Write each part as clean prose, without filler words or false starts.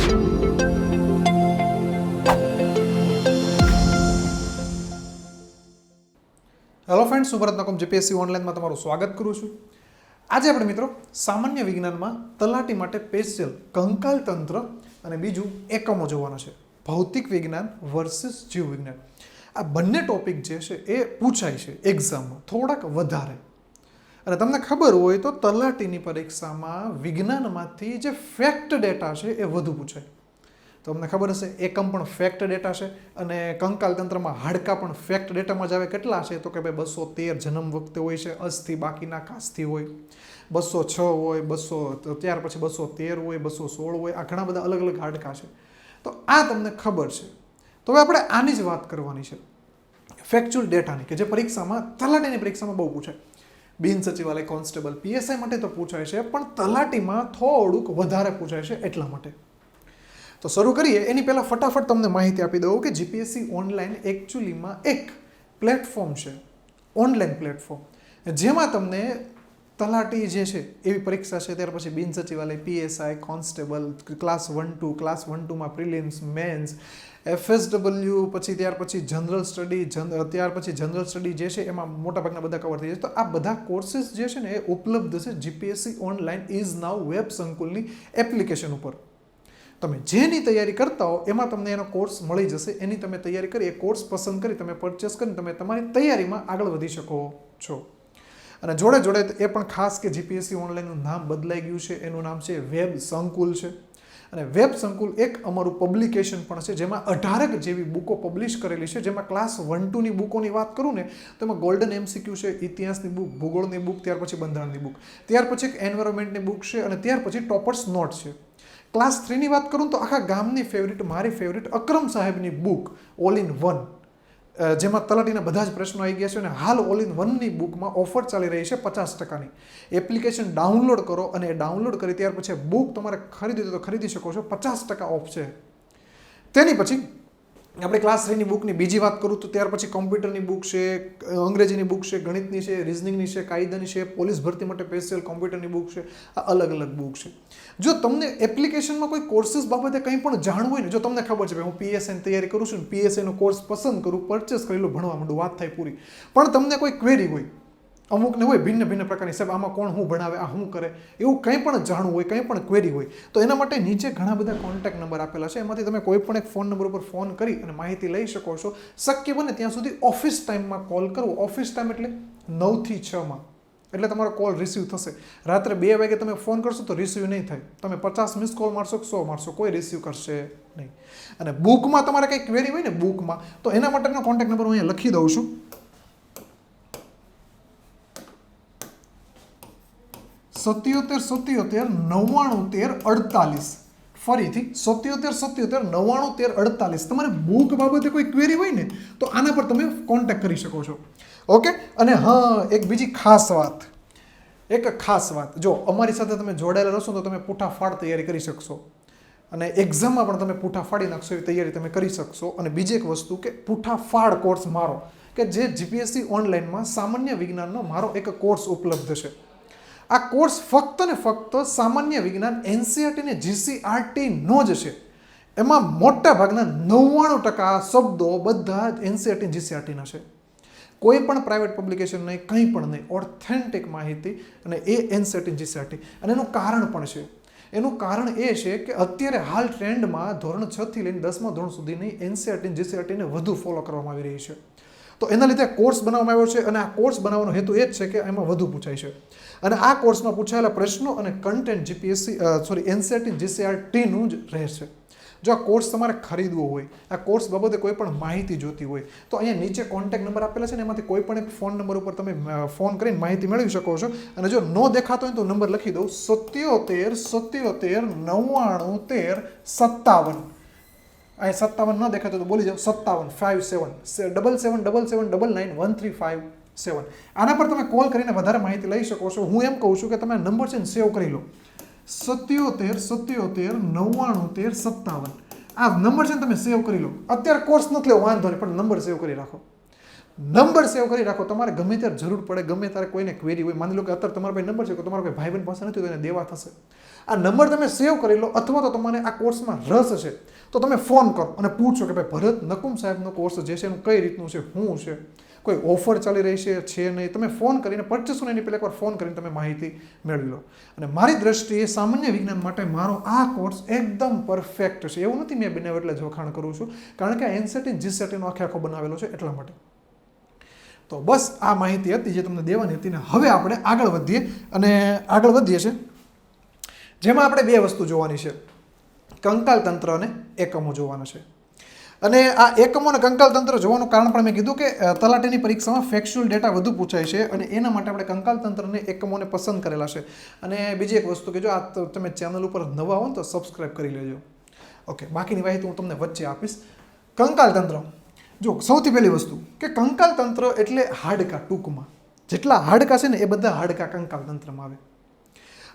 Hello friends, હું ભરત GPSC ઓનલાઈનમાં તમારું સ્વાગત કરું છું. આજે આપણે મિત્રો સામાન્ય વિજ્ઞાનમાં તલાટી માટે સ્પેશિયલ કંકાલ તંત્ર અને બીજું એકમો જોવાનો છે. ભૌતિક વિજ્ઞાન વર્સિસ જીવ વિજ્ઞાન. આ બંને ટોપિક જે છે એ પૂછાય છે એક્ઝામમાં થોડાક વધારે. અને તમને ખબર હોય તો તલાટીની પરીક્ષામાં વિજ્ઞાનમાંથી જે ફેક્ટ ડેટા છે એ વધુ પૂછાય. તમને ખબર હશે એકમ પણ ફેક્ટ ડેટા છે અને કંકાલ તંત્રમાં હાડકા પણ ફેક્ટ ડેટામાં જ આવે. કેટલા છે તો કે ભાઈ 213 જન્મ વખતે હોય છે, અસ્થિ બાકીના કાસ્થિ હોય, 206 હોય, 200 ત્યાર પછી 213 હોય, 216 હોય. આ ઘણા બધા અલગ અલગ હાડકા છે. તો આ તમને ખબર છે. તો હવે આપણે આની જ વાત કરવાની છે, ફેક્ચ્યુઅલ ડેટાની, કે જે પરીક્ષામાં તલાટીની પરીક્ષામાં બહુ પૂછાય. બિન સચિવાલય કોન્સ્ટેબલ પીએસઆઈ માટે તો પૂછાય છે, પણ તલાટીમાં થોડુંક વધારે પૂછાય છે એટલા માટે. તો શરૂ કરીએ એની પહેલાં ફટાફટ તમને માહિતી આપી દઉં કે જીપીએસસી ઓનલાઈન એકચ્યુઅલીમાં એક પ્લેટફોર્મ છે, ઓનલાઈન પ્લેટફોર્મ, જેમાં તમને તલાટી જે છે એવી પરીક્ષા છે, ત્યાર પછી બિન સચિવાલય પીએસઆઈ કોન્સ્ટેબલ ક્લાસ 1-2, ક્લાસ 1-2માં પ્રિલિમ્સ, મેન્સ, એફએસડબલ્યુ, પછી ત્યાર પછી જનરલ સ્ટડી, ત્યાર પછી જનરલ સ્ટડી જે છે એમાં મોટાભાગના બધા કવર થઈ જાય. તો આ બધા કોર્સીસ જે છે ને એ ઉપલબ્ધ છે GPSC online is now web સંકુલની એપ્લિકેશન ઉપર. તમે જેની તૈયારી કરતા હો એમાં તમને એનો કોર્સ મળી જશે. એની તમે તૈયારી કરી, એ કોર્સ પસંદ કરી તમે પરચેસ કરીને તમે તમારી તૈયારીમાં આગળ વધી શકો છો. અને જોડે જોડે એ પણ ખાસ કે જીપીએસસી ઓનલાઈનનું નામ બદલાઈ ગયું છે, એનું નામ છે વેબ સંકુલ છે. અને વેબ સંકુલ એક અમારું પબ્લિકેશન પણ છે, જેમાં 18 જેવી બુકો પબ્લિશ કરેલી છે. જેમાં ક્લાસ 1-2ની બુકોની વાત કરું ને તો એમાં ગોલ્ડન એમસીક્યુ છે, ઇતિહાસની બુક, ભૂગોળની બુક, ત્યાર પછી બંધારણની બુક, ત્યાર પછી એક એન્વાયરમેન્ટની બુક છે, અને ત્યાર પછી ટોપર્સ નોટ છે. ક્લાસ 3ની વાત કરું તો આખા ગામની ફેવરિટ, મારી ફેવરિટ અકરમ સાહેબની બુક ઓલ ઇન વન, જેમાં તલાટીના બધા જ પ્રશ્નો આવી ગયા છે. અને હાલ ઓલ ઇન વનની બુકમાં ઓફર ચાલી રહી છે 50%ની. એપ્લિકેશન ડાઉનલોડ કરો અને એ ડાઉનલોડ કરી ત્યાર પછી બુક તમારે ખરીદી તો ખરીદી શકો છો, 50% ઓફ છે. તેની પછી આપણે ક્લાસ 3ની બુકની બીજી વાત કરું તો ત્યાર પછી કોમ્પ્યુટરની બુક છે, અંગ્રેજીની બુક છે, ગણિતની છે, રિઝનિંગની છે, કાયદાની છે, પોલીસ ભરતી માટે સ્પેશિયલ કોમ્પ્યુટરની બુક છે. આ અલગ અલગ બુક છે. જો તમને એપ્લિકેશનમાં કોઈ કોર્સીસ બાબતે કંઈ પણ જાણવું હોય ને, જો તમને ખબર છે કે હું પીએસઆઈની તૈયારી કરું છું ને પીએસઆઈનો કોર્સ પસંદ કરું, પરચેસ કરી લો, ભણવા માંડું, વાત થાય પૂરી. પણ તમને કોઈ ક્વેરી હોય, અમુકને હોય ભિન્ન ભિન્ન પ્રકારની, સાહેબ આમાં કોણ શું ભણાવે, આ શું કરે, એવું કંઈ પણ જાણવું હોય, કંઈ પણ ક્વેરી હોય, તો એના માટે નીચે ઘણા બધા કોન્ટેક્ટ નંબર આપેલા છે. એમાંથી તમે કોઈ પણ એક ફોન નંબર ઉપર ફોન કરી અને માહિતી લઈ શકો છો. શક્ય બને ત્યાં સુધી ઓફિસ ટાઈમમાં કોલ કરવો. ઓફિસ ટાઈમ એટલે 9 થી 6માં, એટલે તમારો કોલ રિસીવ થશે. રાત્રે 2 વાગે તમે ફોન કરશો તો રિસીવ નહીં થાય. તમે 50 મિસ કોલ મારશો, 100 મારશો, કોઈ રિસીવ કરશે નહીં. અને બુકમાં તમારે કંઈ ક્વેરી હોય ને બુકમાં, તો એના માટેનો કોન્ટેક્ટ નંબર હું અહીંયા લખી દઉં છું. 77 ફરીથી 77 99 તમારે બુક બાબતે કોઈ ક્વેરી હોય ને તો આના પર તમે કોન્ટેક્ટ કરી શકો છો. ઓકે. અને હા, એક બીજી ખાસ વાત, જો અમારી સાથે તમે જોડાયેલા રહેશો તો તમે પૂઠાફાડ તૈયારી કરી શકશો, અને એક્ઝામમાં પણ તમે પૂઠાફાડી નાખશો એવી તૈયારી તમે કરી શકશો. અને બીજી એક વસ્તુ કે પૂઠાફાડ કોર્સ મારો, કે જે જીપીએસસી ઓનલાઈનમાં સામાન્ય વિજ્ઞાનનો મારો એક કોર્સ ઉપલબ્ધ છે. આ કોર્સ ફક્ત ને ફક્ત સામાન્ય વિજ્ઞાન એનસીઈઆરટી ને જીસીઆરટી નો જ છે. એમાં મોટા ભાગના 99% શબ્દો બધા જ એનસીઈઆરટી જીસીઆરટીના છે. કોઈ પણ પ્રાઇવેટ પબ્લિકેશન નહીં, કંઈ પણ નહીં, ઓથેન્ટિક માહિતી, અને એ એનસીઈઆરટી જીસીઆરટી. અને એનું કારણ પણ છે. એનું કારણ એ છે કે અત્યારે હાલ ટ્રેન્ડમાં ધોરણ 6 થી લઈને 10મા ધોરણ સુધીની એનસીઈઆરટી જીસીઆરટીને વધુ ફોલો કરવામાં આવી રહી છે. તો એના લીધે કોર્સ બનાવવામાં આવ્યો છે. અને આ કોર્સ બનાવવાનો હેતુ એ જ છે કે એમાં વધુ પૂછાય છે. અને આ કોર્સમાં પૂછાયેલા પ્રશ્નો અને કન્ટેન્ટ એનસીઈઆરટી જીસીઆરટીનું જ રહેશે. જો આ કોર્સ તમારે ખરીદવો હોય, આ કોર્સ બાબતે કોઈ પણ માહિતી જોતી હોય, તો અહીંયા નીચે કોન્ટેક્ટ નંબર આપેલા છે ને એમાંથી કોઈ પણ એક ફોન નંબર ઉપર તમે ફોન કરીને માહિતી મેળવી શકો છો. અને જો ન દેખાતો હોય તો નંબર લખી દઉં, 77 99 13 57. અહીં 57 ન દેખાતો તો બોલી જાઓ, 57 57 77 135 આના પર તમે કોલ કરીને વધારે માહિતી લઈ શકો છો. હું એમ કહું છું કે તમે નંબર છે ને સેવ કરી લો, 77 99 13 57. આ નંબર છે ને તમે સેવ કરી લો. અત્યારે કોર્સ નથી લેવો વાંધો નહીં, પણ નંબર સેવ કરી રાખો. નંબર સેવ કરી રાખો. તમારે ગમે ત્યારે જરૂર પડે, ગમે ત્યારે કોઈને ક્વેરી હોય, માની લો કે અત્યારે તમારા પાસે નંબર છે કે તમારા કોઈ ભાઈ બહેન પાસે નથી તો એને દેવા થશે, આ નંબર તમે સેવ કરી લો. અથવા તો તમારે આ કોર્સમાં રસ છે તો તમે ફોન કરો અને પૂછો કે ભાઈ ભરત નકુમ સાહેબનો કોર્સ જે છે એનું કઈ રીતનું છે, શું છે, કોઈ ઓફર ચાલી રહી છે નહીં. તમે ફોન કરીને પરચેસ એની પહેલાં એકવાર ફોન કરીને તમે માહિતી મેળવી લો. અને મારી દ્રષ્ટિએ સામાન્ય વિજ્ઞાન માટે મારો આ કોર્સ એકદમ પરફેક્ટ છે. એવું નથી મેં બનાવ્યો એટલે જ વખાણ કરું છું, કારણ કે આ એનસીટી જીસીટીનો આખો બનાવેલો છે એટલા માટે. તો બસ આ માહિતી હતી જે તમને દેવાની હતી ને હવે આપણે આગળ વધીએ છીએ જેમાં આપણે બે વસ્તુ જોવાની છે, કંકાલ તંત્ર અને એકમો જોવાના છે. અને આ એકમો અને કંકાલ તંત્ર જોવાનું કારણ પણ મેં કીધું કે તલાટીની પરીક્ષામાં ફેક્ચ્યુઅલ ડેટા વધુ પૂછાય છે અને એના માટે આપણે કંકાલ તંત્ર અને એકમોને પસંદ કરેલા છે. અને બીજી એક વસ્તુ કે જો આ તમે ચેનલ ઉપર નવા હો ને તો સબસ્ક્રાઈબ કરી લેજો. ઓકે, બાકીની માહિતી હું તમને વચ્ચે આપીશ. કંકાલ તંત્ર જો સૌથી પહેલી વસ્તુ કે કંકાલ તંત્ર એટલે હાડકા. ટૂંકમાં જેટલા હાડકા છે ને એ બધા હાડકા કંકાલ તંત્રમાં આવે.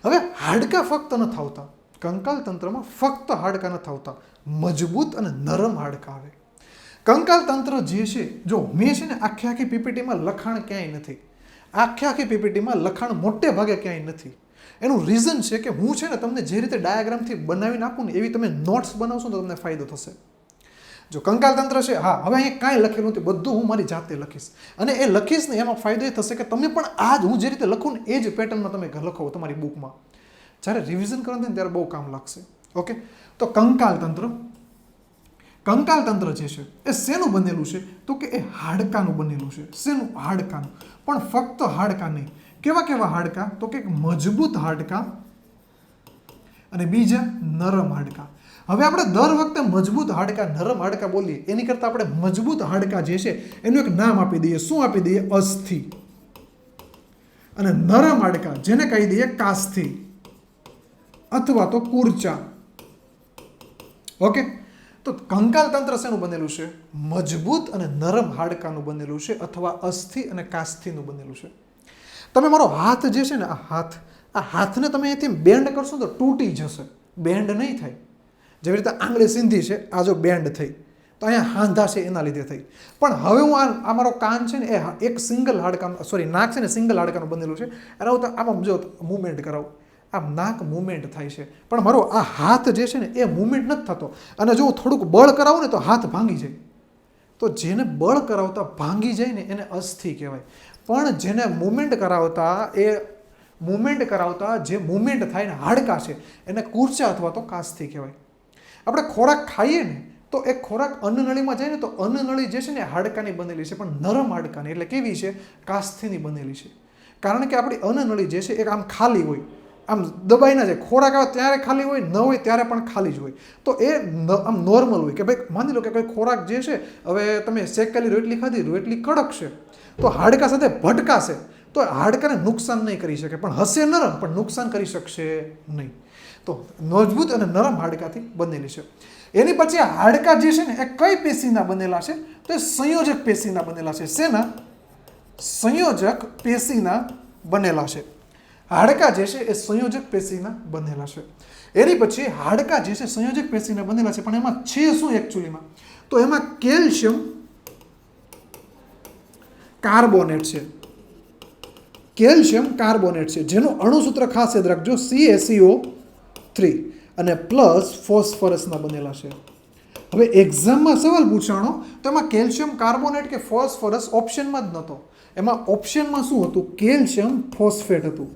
હવે હાડકા ફક્ત નથી આવતા કંકાલ તંત્રમાં, ફક્ત હાડકા નથી આવતા, મજબૂત અને નરમ હાડકા આવે. કંકાલ તંત્ર જે છે, જો મેં છે ને આખી પીપીટીમાં લખાણ ક્યાંય નથી, આખી પીપીટીમાં લખાણ મોટે ભાગે ક્યાંય નથી. એનું રીઝન છે કે હું છે ને તમને જે રીતે ડાયાગ્રામથી બનાવીને આપું ને એવી તમે નોટ્સ બનાવશો તો તમને ફાયદો થશે. જો કંકાલ તંત્ર છે, હા હવે અહીંયા કાંઈ લખેલું નથી, બધું હું મારી જાતે લખીશ. અને એ લખીશ ને એમાં ફાયદો એ થશે કે તમે પણ આ જ હું જે રીતે લખું ને એ જ પેટર્નમાં તમે લખો તમારી બુકમાં. જ્યારે રિવિઝન કરો ને ત્યારે બહુ કામ લાગશે. ઓકે, તો કંકાલ તંત્ર જે છે એ શેનું બનેલું છે તો કે એ હાડકાનું બનેલું છે. શેનું? હાડકાનું. પણ ફક્ત હાડકા નહીં. કેવા હાડકા તો કે મજબૂત હાડકા અને બીજા નરમ હાડકા. હવે આપણે દર વખતે મજબૂત હાડકા નરમ હાડકા બોલીએ એની કરતાં આપણે મજબૂત હાડકા જે છે એનું એક નામ આપી દઈએ. શું આપી દઈએ? અસ્થિ. અને નરમ હાડકા જેને કહી દઈએ કાસ્થિ અથવા તો કુર્ચા. ઓકે, તો કંકાલ તંત્ર શેનું બનેલું છે? મજબૂત અને નરમ હાડકાનું બનેલું છે અથવા અસ્થિ અને કાસ્થિનું બનેલું છે. તમે મારો હાથ જે છે ને આ હાથને તમે અહીંથી બેન્ડ કરશો તો તૂટી જશે, બેન્ડ નહીં થાય. જેવી રીતે આંગળી સીધી છે, આ જો બેન્ડ થઈ તો અહીંયા હાંધા છે એના લીધે થઈ. પણ હવે હું આ મારો કાન છે ને એ એક સિંગલ હાડકાનું, સોરી નાક છે ને સિંગલ હાડકાનું બનેલું છે. એના તો આમાં જો મૂવમેન્ટ કરાવું, આમ નાક મૂવમેન્ટ થાય છે, પણ મારો આ હાથ જે છે ને એ મૂવમેન્ટ નથી થતો. અને જો હું થોડુંક બળ કરાવું ને તો હાથ ભાંગી જાય. તો જેને બળ કરાવતા ભાંગી જાય ને એને અસ્થિ કહેવાય. પણ જેને મૂવમેન્ટ કરાવતા જે મૂવમેન્ટ થાય ને હાડકા છે એને કુર્ચા અથવા તો કાસ્થિ કહેવાય. આપણે ખોરાક ખાઈએ ને તો એ ખોરાક અન્નનળીમાં જાય ને તો અન્નનળી જે છે ને હાડકાની બનેલી છે, પણ નરમ હાડકાની, એટલે કેવી છે? કાસ્થિની બનેલી છે. કારણ કે આપણી અન્નનળી જે છે એ આમ ખાલી હોય, આમ દબાઈ ના જાય. ખોરાક આવે ત્યારે ખાલી હોય, ન હોય ત્યારે પણ ખાલી જ હોય. તો એ આમ નોર્મલ હોય કે ભાઈ માની લો કે કોઈ ખોરાક જે છે, હવે તમે શેકેલી રોટલી ખાધી, રોટલી કડક છે તો હાડકા સાથે ભટકાશે તો હાડકાને નુકસાન નહીં કરી શકે, પણ હશે નરમ પણ નુકસાન કરી શકશે નહીં. તો મજબૂત અને નરમ હાડકાથી બનેલી છે. એની પછી હાડકા જે છે ને એ કઈ પેશીના બનેલા છે તો એ સંયોજક પેશીના બનેલા છે. શેના? સંયોજક પેશીના બનેલા છે. હાડકા જે છે એ સંયોજક પેશીના બનેલા છે. એની પછી હાડકા જે છે સંયોજક પેશીના બનેલા છે, પણ એમાં છે શું એકચ્યુઅલીમાં? તો એમાં કેલ્શિયમ કાર્બોનેટ છે. કેલ્શિયમ કાર્બોનેટ છે જેનું અણુસૂત્ર ખાસ યાદ રાખજો, CaCO3 અને પ્લસ ફોસ્ફરસના બનેલા છે. હવે એક્ઝામમાં સવાલ પૂછાણો તો એમાં કેલ્શિયમ કાર્બોનેટ કે ફોસ્ફરસ ઓપ્શનમાં જ નહોતો. એમાં ઓપ્શનમાં શું હતું? કેલ્શિયમ ફોસ્ફેટ હતું.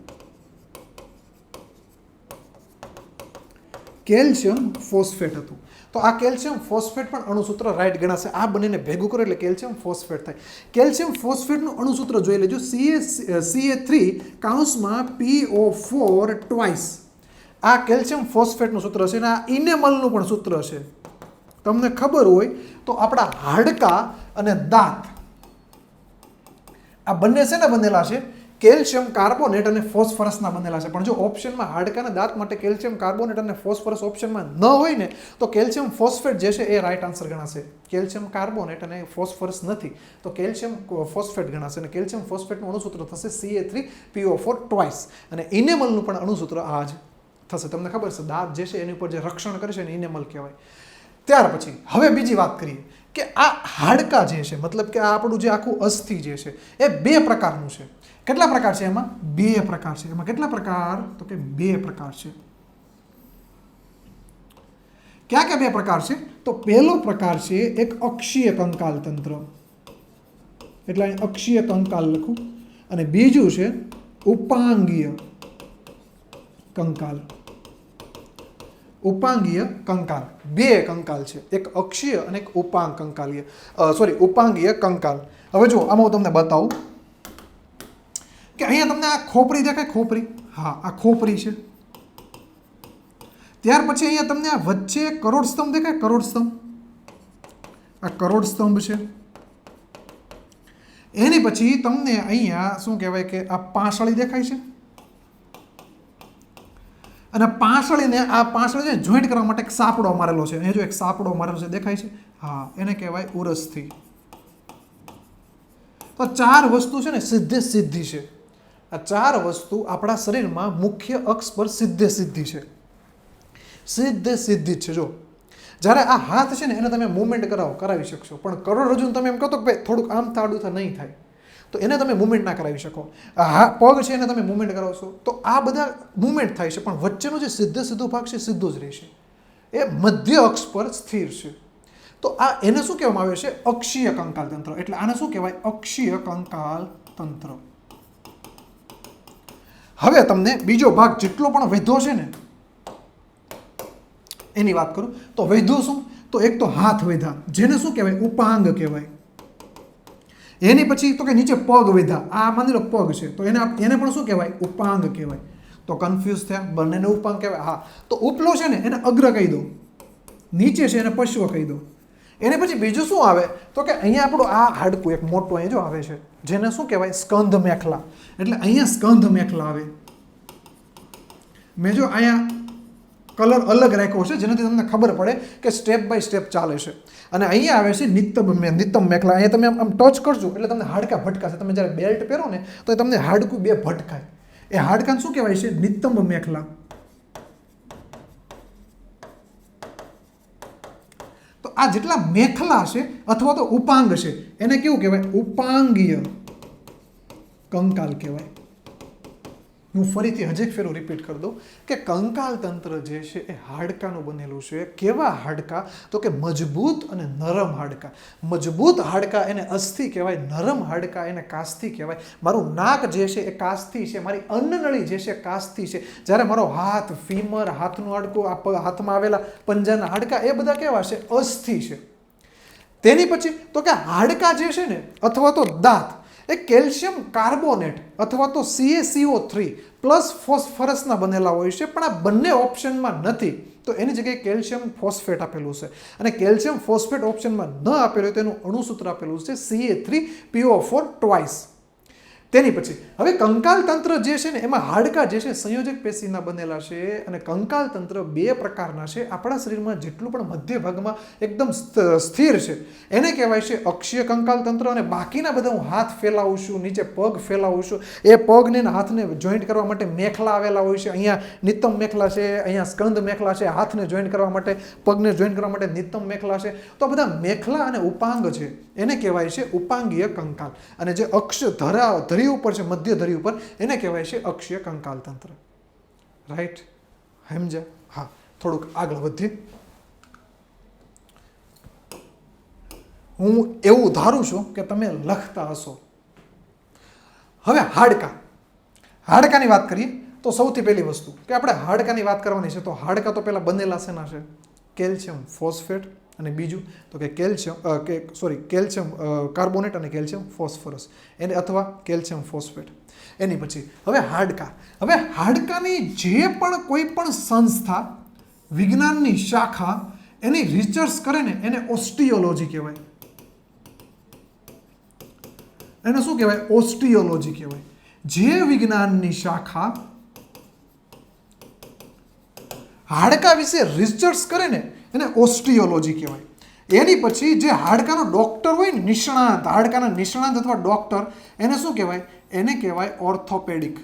કેલ્શિયમ ફોસ્ફેટ હતું. તો આ કેલ્શિયમ ફોસ્ફેટ પણ અણુસૂત્ર રાઈટ ગણાશે. આ બંનેને ભેગું કરો એટલે કેલ્શિયમ ફોસ્ફેટ થાય. કેલ્શિયમ ફોસ્ફેટનું અણુસૂત્ર જોઈ લેજો, Ca3 કૌંસમાં PO4 ટ્વાઇસ. આ કેલ્શિયમ ફોસ્ફેટનું સૂત્ર છે અને આ ઇનેમલનું પણ સૂત્ર છે. તમને ખબર હોય તો આપણા હાડકા અને દાંત આ બંને શેના બનેલા છે? કેલ્શિયમ કાર્બોનેટ અને ફોસ્ફરસના બનેલા છે. પણ જો ઓપ્શનમાં હાડકાના દાંત માટે કેલ્શિયમ કાર્બોનેટ અને ફોસ્ફરસ ઓપ્શનમાં ન હોય ને તો કેલ્શિયમ ફોસ્ફેટ જે છે એ રાઈટ આન્સર ગણાશે. કેલ્શિયમ કાર્બોનેટ અને ફોસ્ફરસ નથી તો કેલ્શિયમ ફોસ્ફેટ ગણાશે. અને કેલ્શિયમ ફોસ્ફેટનું અણુસૂત્ર થશે Ca3PO4 ટ્વાઇસ. અને ઇનેમલનું પણ અણુસૂત્ર આ જ થશે. તમને ખબર છે દાંત જે છે એની ઉપર જે રક્ષણ કરે છે એને ઇનેમલ કહેવાય. ત્યાર પછી હવે બીજી વાત કરીએ કે આ હાડકા જે છે, મતલબ કે આ આપણું જે આખું અસ્થિ જે છે એ બે પ્રકારનું છે. કેટલા પ્રકાર છે એમાં? બે પ્રકાર છે. એમાં કેટલા પ્રકાર? તો કે બે પ્રકાર છે. ક્યાં ક્યાં બે પ્રકાર છે? તો પહેલો પ્રકાર છે એક અક્ષીય કંકાલ તંત્ર, એટલે અહીં અક્ષીય કંકાલ લખું, અને બીજું છે ઉપાંગીય કંકાલ. ઉપાંગીય કંકાલ, બે કંકાલ છે, એક અક્ષીય અને એક ઉપાંગીય કંકાલ. હવે જો આમાં હું તમને બતાવું કે અહીંયા તમને આ ખોપરી દેખાય? ખોપરી, હા આ ખોપરી છે. ત્યાર પછી અહીંયા તમને આ વચ્ચે કરોડ સ્તંભ દેખાય? કરોડ સ્તંભ, આ કરોડ સ્તંભ છે. એની પછી તમને અહીંયા શું કહેવાય કે આ પાંસળી દેખાય છે, અને પાંસળીને આ પાંસળી જોઈન્ટ કરવા માટે એક સાપડો મારેલો છે. અહીંયા જો એક સાપડો મારેલો છે, દેખાય છે? હા, એને કહેવાય ઉરસ્થિ. તો ચાર વસ્તુ છે ને સીધે સીધી છે. આ ચાર વસ્તુ આપણા શરીરમાં મુખ્ય અક્ષ પર સીધે સીધી છે, સીધે સીધી જ છે. જો જ્યારે આ હાથ છે ને એને તમે મૂવમેન્ટ કરાવી શકશો, પણ કરોડરજ્જુને તમે એમ કહો તો ભાઈ થોડુંક આમ તાડું તો નહીં થાય, તો એને તમે મૂવમેન્ટ ના કરાવી શકો. આ પગ છે એને તમે મૂવમેન્ટ કરાવશો તો આ બધા મૂવમેન્ટ થાય છે, પણ વચ્ચેનો જે સીધો ભાગ છે સીધો જ રહેશે, એ મધ્ય અક્ષ પર સ્થિર છે. તો આ એને શું કહેવામાં આવે છે? અક્ષીય કંકાલ તંત્ર. એટલે આને શું કહેવાય? અક્ષીય કંકાલ તંત્ર. હવે તમને બીજો ભાગ જેટલો પણ વૈધો છે ને એની વાત કરું તો વૈધો શું? તો એક તો હાથ વૈધા, જેને શું કહેવાય? ઉપાંગ કહેવાય. એની પછી તો કે નીચે પગ વૈધા, આ માની લો પગ છે તો એને પણ શું કહેવાય? ઉપાંગ કહેવાય. તો કન્ફ્યુઝ થયા? બંનેને ઉપાંગ કહેવાય. હા, તો ઉપલો છે ને એને અગ્ર કહી દો, નીચે છે એને પશ્વ કહી દો. એને પછી બીજું શું આવે? તો કે અહીંયા આપણું આ હાડકું એક મોટું અહીં જો આવે છે, જેને શું કહેવાય? સ્કંધ મેખલા. એટલે અહીંયા સ્કંધ મેખલા આવે. મેં જો અહીંયા કલર અલગ રાખ્યો છે, જેનાથી તમને ખબર પડે કે સ્ટેપ બાય સ્ટેપ ચાલે છે. અને અહીંયા આવે છે નિત્તમ મેખલા. અહીંયા તમે આમ ટચ કરજો એટલે તમને હાડકા ભટકાશે. તમે જ્યારે બેલ્ટ પહેરો ને તો તમને હાડકું બે ભટકાય. એ હાડકાને શું કહેવાય છે? નિત્તમ મેખલા. તો આ જેટલા મેખલા છે અથવા તો ઉપાંગ છે એને કેવું કહેવાય? ઉપાંગીય કંકાલ કહેવાય. હું ફરીથી હજી એક ફેરું રિપીટ કરી દઉં કે કંકાલ તંત્ર જે છે એ હાડકાનું બનેલું છે. કેવા હાડકા? તો કે મજબૂત અને નરમ હાડકા. મજબૂત હાડકા એને અસ્થિ કહેવાય, નરમ હાડકા એને કાસ્થિ કહેવાય. મારું નાક જે છે એ કાસ્થિ છે, મારી અન્નનળી જે છે કાસ્થિ છે. જ્યારે મારો હાથ, ફીમર, હાથનું હાડકું, આ હાથમાં આવેલા પંજાના હાડકા એ બધા કેવા છે? અસ્થિ છે. તેની પછી તો કે હાડકા જે છે ને અથવા તો દાંત એ કેલ્શિયમ કાર્બોનેટ અથવા તો CaCO3 પ્લસ ફોસ્ફરસના બનેલા હોય છે, પણ આ બંને ઓપ્શનમાં નથી. તો એની જગ્યાએ કેલ્શિયમ ફોસ્ફેટ આપેલું છે, અને કેલ્શિયમ ફોસ્ફેટ ઓપ્શનમાં ન આપેલું હોય તો એનું અણુસૂત્ર આપેલું છે Ca3PO4 ટ્વાઇસ. તેની પછી હવે કંકાલ તંત્ર જે છે ને એમાં હાડકા જે છે સંયોજક પેશીના બનેલા છે, અને કંકાલ તંત્ર બે પ્રકારના છે. આપણા શરીરમાં જેટલું પણ મધ્ય ભાગમાં એકદમ સ્થિર છે એને કહેવાય છે અક્ષીય કંકાલ તંત્ર, અને બાકીના બધા હું હાથ ફેલાવું છું, નીચે પગ ફેલાવું છું, એ પગને હાથને જોઈન્ટ કરવા માટે મેખલા આવેલા હોય છે. અહીંયા નિત્તમ મેખલા છે, અહીંયા સ્કંદ મેખલા છે, હાથને જોઈન્ટ કરવા માટે, પગને જોઈન્ટ કરવા માટે નિત્તમ મેખલા છે. તો બધા મેખલા અને ઉપાંગ છે એને કહેવાય છે ઉપાંગીય કંકાલ, અને જે અક્ષ ધરી ઉપર છે, મધ્ય ધરી ઉપર, એને કહેવાય છે અક્ષીય કંકાલ તંત્ર. રાઈટ? સમજ્યા? હા, થોડુંક આગળ વધીએ. હું એવું ધારું છું કે તમે લખતા હશો. હવે હાડકાની વાત કરીએ તો સૌથી પહેલી વસ્તુ કે આપણે હાડકાની વાત કરવાની છે, તો હાડકા તો પહેલા બનેલા શેના છે? કેલ્શિયમ ફોસ્ફેટ, અને બીજું તો કે કેલ્શિયમ કાર્બોનેટ અને કેલ્શિયમ ફોસ્ફરસ, એને અથવા કેલ્શિયમ ફોસ્ફેટ. એની પછી હવે હાડકાની જે પણ કોઈ પણ સંસ્થા, વિજ્ઞાનની શાખા એની રિસર્ચ કરે ને એને ઓસ્ટિયોલોજી કહેવાય. એને શું કહેવાય? ઓસ્ટિયોલોજી કહેવાય. જે વિજ્ઞાનની શાખા હાડકા વિશે રિસર્ચ કરે ને એને ઓસ્ટિયોલોજી કહેવાય. એની પછી જે હાડકાનો ડોક્ટર હોય ને, નિષ્ણાત, હાડકાના નિષ્ણાત અથવા ડોક્ટર, એને શું કહેવાય? એને કહેવાય ઓર્થોપેડિક